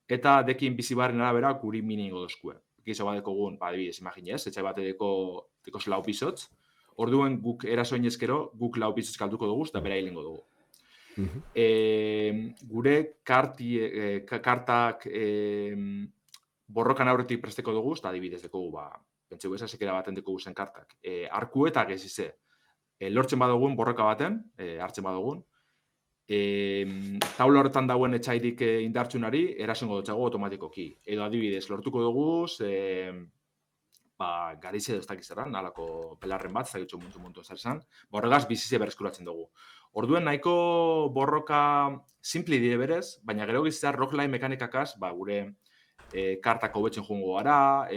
eta dekin bizibarren arabera guri mini ingo dozkue. Gizo bat dekogun, adibidez, imaginez, etxai bat deko lau bizotz, orduen guk erasoin ezkero, guk lau bizotz kalduko dugu, eta bera hilingo dugu. Gure kartak borrokan aurretik presteko dugu, eta adibidez dekogu, pentsegu ezazekera baten dekogu zen kartak. Arku eta gezize, lortzen badugun borroka baten, hartzen badugun, taula horretan dauen etxairik indartsunari, erasengo dutxago automatikoki. Edo adibidez, lortuko dugu, garize ez dakizerran, nalako pelarren bat, zagitxo muntu ezer esan, horregaz bizize berreskuratzen dugu. Orduen nahiko borroka simpli dire berez, baina gero gizar roguelike mekanikakaz, gure kartako betzen joango gara,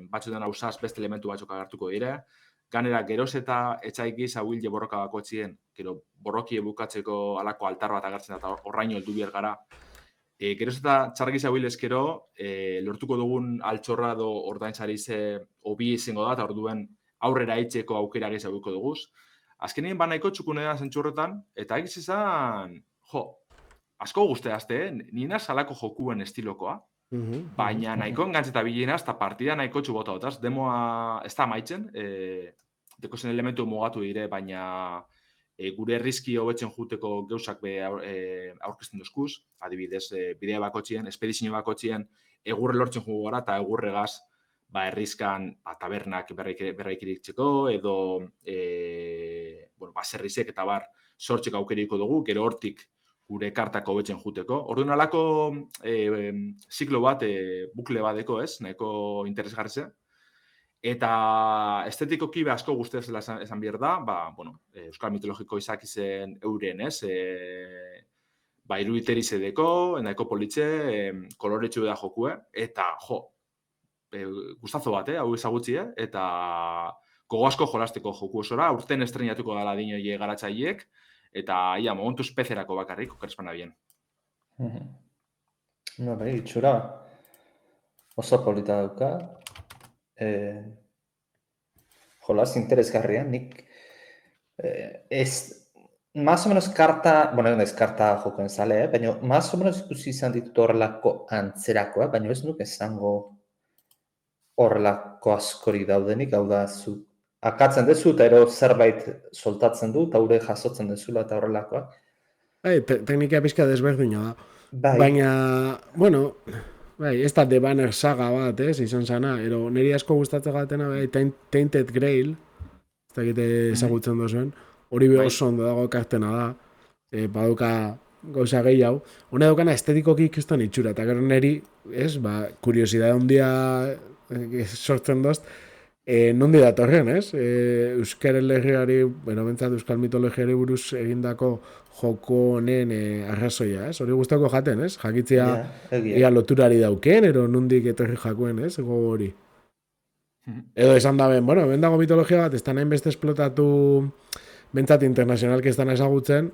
batzutan hausaz beste elementu batzuk agertuko dire, ganera geroz eta etxaikiz hauilde borroka bakoetzien, gero borroki bukatzeko alako altar bat agertzen eta horraino heldu bier gara, geroz eta txargiz hauilezkero, lortuko dugun altxorra do ordaintzari ze hobi izango da, eta orduen aurrera eitzeko aukera gehiago eduko duguz. Azkenien nahiko txukune da zentxurretan, eta egiz izan, asko guzteazte, nina salako jokuen estilokoa, baina nahiko engantzeta bilinaz, eta partida nahiko txubota otaz, demoa ez da maitzen, dekozen elementu mugatu dire, baina gure errizki hobetzen juteko geusak aurkezten duzkuz, adibidez, bidea bakotxien, espedizio bakotxien, egurre lortzen jugu gara, eta egurregaz, errizkan tabernak berraikiritzeko, edo baserrizek eta sortzeko aukeriko dugu, gero hortik gure kartako hobetzen juteko. Orduan alako ziklo bat, bukle badeko, ez, nahiko interesgarrize. Eta estetikoki asko guztiak zela esan behar da, Euskal Mitologiko izak izen euren, ez? Iruditerize deko, nahiko politxe, koloretxu da jokue, eta gustazo bat, hau ezagutzi, eta gogo asko jolasteko joku osora, urten estrenatuko dela dinoi garatzaileek, eta momentu espezerako bakarrik, okerespana bien. Itxura oso polita dauka. Jolas interesgarria, nik más o menos karta, ez karta jokoen zale, baina más o menos ikusi izan ditut horrelako antzerakoa, baina ez nuk esango horrelako askori daudenik, hau da, zu akatzen dezu eta ero zerbait soltatzen du, eta ure jasotzen dezula eta horrelakoa. Teknika pizka desberdina da. Baina, bueno, ez da The Banner saga bat, izan zana, ero niri asko gustatzen gatena, Tainted Grail, ez da egite ezagutzen duzuen, hori oso ondo dago kartena da, baduka gauza gehiago, hona daukana estetikoki ikistan itxura, eta gero niri, kuriosidade handia sortzen dozt, nondi datorren, Euskaren legiari, bentzat Euskal Mitologiari buruz egindako joko honen arrazoia, hori guztako jaten, jakitzia ia loturari dauken, ero nondik etorri jakuen, gogo hori. Edo esan da ben, bendago mitologia bat, ez da nahin beste esplotatu bentzat internazionalki ez dana ezagutzen,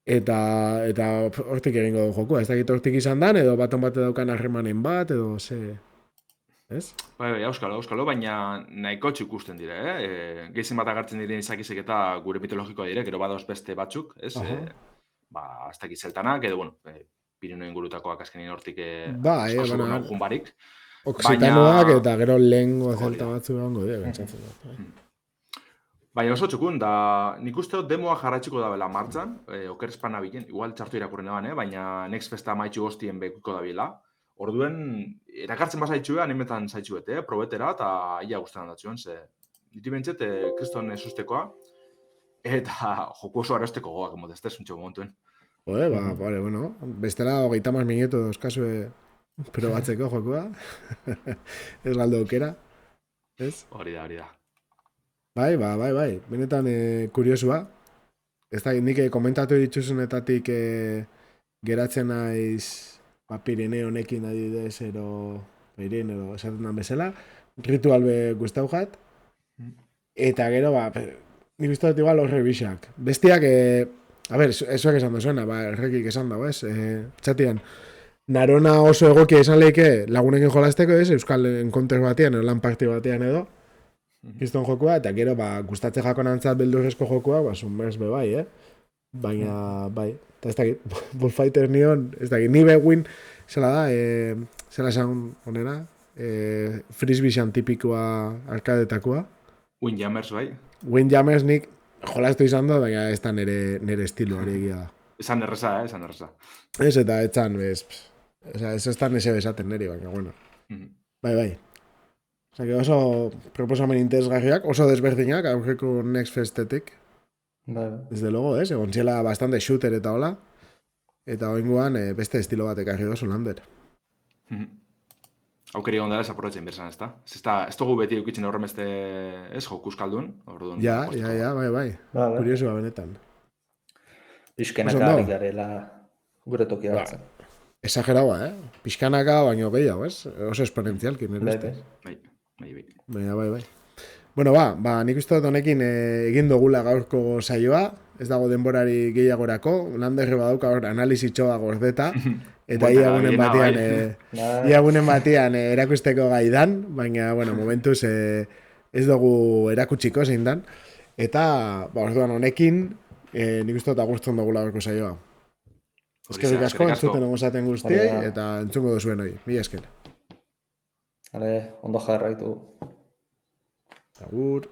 eta hortik egingo du jokua, ez dakit hortik izan dan, edo baton bate daukan harremanen bat, edo ze... Ez? Euskalo, baina nahiko ikusten dire, Gehien bat agertzen diren izakizek eta gure mitologikoa dire, gero badauz beste batzuk, ez? Ez dakit zeltanak, edo, Pirinuen gurutakoak azkenin hortik junbarik. Oksitanoak eta gero lehengo zelta batzu egongo dira, bentsatzen da. Baina oso txukun, da nik uste demoa jarratxiko da bela martxan, okerespana bilen, igual txartu irakurren eban, baina Next Festa maitxu goztien bekuko da bila. Orduen, erakartzen bazaitxua, animetan zaitxuet, probetera, eta ia guztetan datzuen, ze diti bentzet, kriston esustekoa, eta joku oso arrosteko goak, ez desuntxo momentuen. Bueno, bestela 30 minutu dauzkazue probatzeko jokua, ez galdo aukera, ez? Hori da. Bai, benetan kuriosua, ez da, nik komentatu dituzunetatik geratzen naiz, Pirineo honekin adidez, ero esaten dan bezala, ritual guztau jat, eta gero, nik uste dut igual horre bixak. Bestiak, esuak esan duzuena, errekik esan dago, txatian, narona oso egokia izan lehike lagunekin jolasteko, Euskal Encounter batean, lan parti batean edo, kiston jokua, eta gero, gustatze jakonantzat beldurrezko jokua, sunmers bebai, baina, eta ez dakit, Bullfighter nion, ez dakit, ni bewin, zela da, zela esan honena, frisbeean tipikoa arkadetakoa. Windjammers, bai? Windjammers nik jolastu izan da, baina ez da nire estiloari egia da. Esan erreza, esan erreza. Ez eta etzan, ez ez da nese besaten niri, baina, bueno. Bai. Osa, que oso proposamen interesgarriak, oso desberdinak, aurreko Next Festetik. Desde luego, egon zela bastante shooter eta hola, eta oinguan beste estilo bat ekarri dozu lander. Aukeri gondara desaprovetzen bersan, ez da? Ez dugu beti eukitzen horren beste joku euskaldun. Ja, bai. Kuriosua benetan. Pixkenaka harrik garela gure tokia batzen. Exageraua, Pixkanaka baino gehiago, ez? Oso esponentzialki, nire beste. Bai. Bueno, nik uste dut honekin egin dugula gaurko saioa, ez dago denborari gehiagorako, landerre badauka hor analizitxoa gordeta, eta iagunen batean erakusteko gaidan, baina, momentuz ez dugu erakutsiko zein dan, eta, orduan honekin, nik uste dut agurtzen dugula gaurko saioa. Eskerrik asko, entzuten egozaten guztiei, eta entzungo duzuen hori. Mila esker. Ondo jarraitu. Agur.